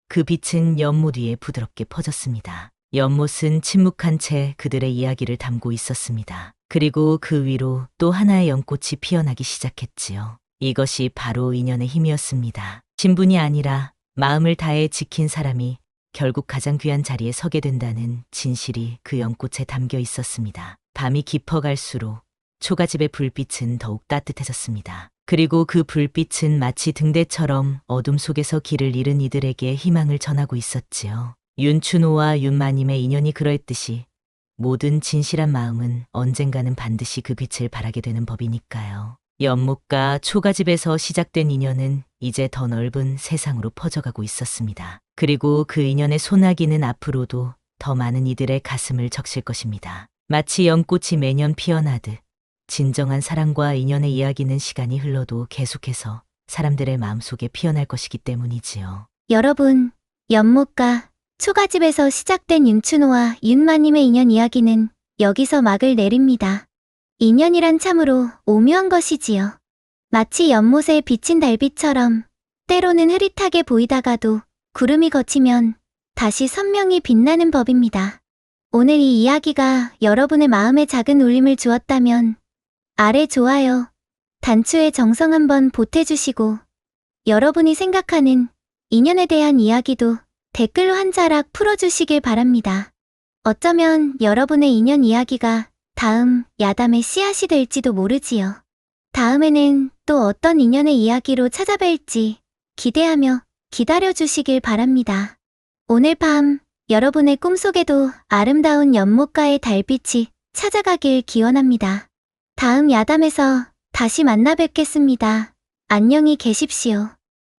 그 빛은 연못 위에 부드럽게 퍼졌습니다. 연못은 침묵한 채 그들의 이야기를 담고 있었습니다. 그리고 그 위로 또 하나의 연꽃이 피어나기 시작했지요. 이것이 바로 인연의 힘이었습니다. 신분이 아니라 마음을 다해 지킨 사람이 결국 가장 귀한 자리에 서게 된다는 진실이 그 연꽃에 담겨 있었습니다. 밤이 깊어갈수록 초가집의 불빛은 더욱 따뜻해졌습니다. 그리고 그 불빛은 마치 등대처럼 어둠 속에서 길을 잃은 이들에게 희망을 전하고 있었지요. 윤춘호와 윤마님의 인연이 그러했듯이 모든 진실한 마음은 언젠가는 반드시 그 빛을 발하게 되는 법이니까요. 연못과 초가집에서 시작된 인연은 이제 더 넓은 세상으로 퍼져가고 있었습니다. 그리고 그 인연의 소나기는 앞으로도 더 많은 이들의 가슴을 적실 것입니다. 마치 연꽃이 매년 피어나듯 진정한 사랑과 인연의 이야기는 시간이 흘러도 계속해서 사람들의 마음속에 피어날 것이기 때문이지요. 여러분, 연못가 초가집에서 시작된 윤춘호와 윤마님의 인연 이야기는 여기서 막을 내립니다. 인연이란 참으로 오묘한 것이지요. 마치 연못에 비친 달빛처럼 때로는 흐릿하게 보이다가도 구름이 걷히면 다시 선명히 빛나는 법입니다. 오늘 이 이야기가 여러분의 마음에 작은 울림을 주었다면 아래 좋아요, 단추에 정성 한번 보태주시고 여러분이 생각하는 인연에 대한 이야기도 댓글로 한 자락 풀어주시길 바랍니다. 어쩌면 여러분의 인연 이야기가 다음 야담의 씨앗이 될지도 모르지요. 다음에는 또 어떤 인연의 이야기로 찾아뵐지 기대하며 기다려주시길 바랍니다. 오늘 밤 여러분의 꿈속에도 아름다운 연못가의 달빛이 찾아가길 기원합니다. 다음 야담에서 다시 만나 뵙겠습니다. 안녕히 계십시오.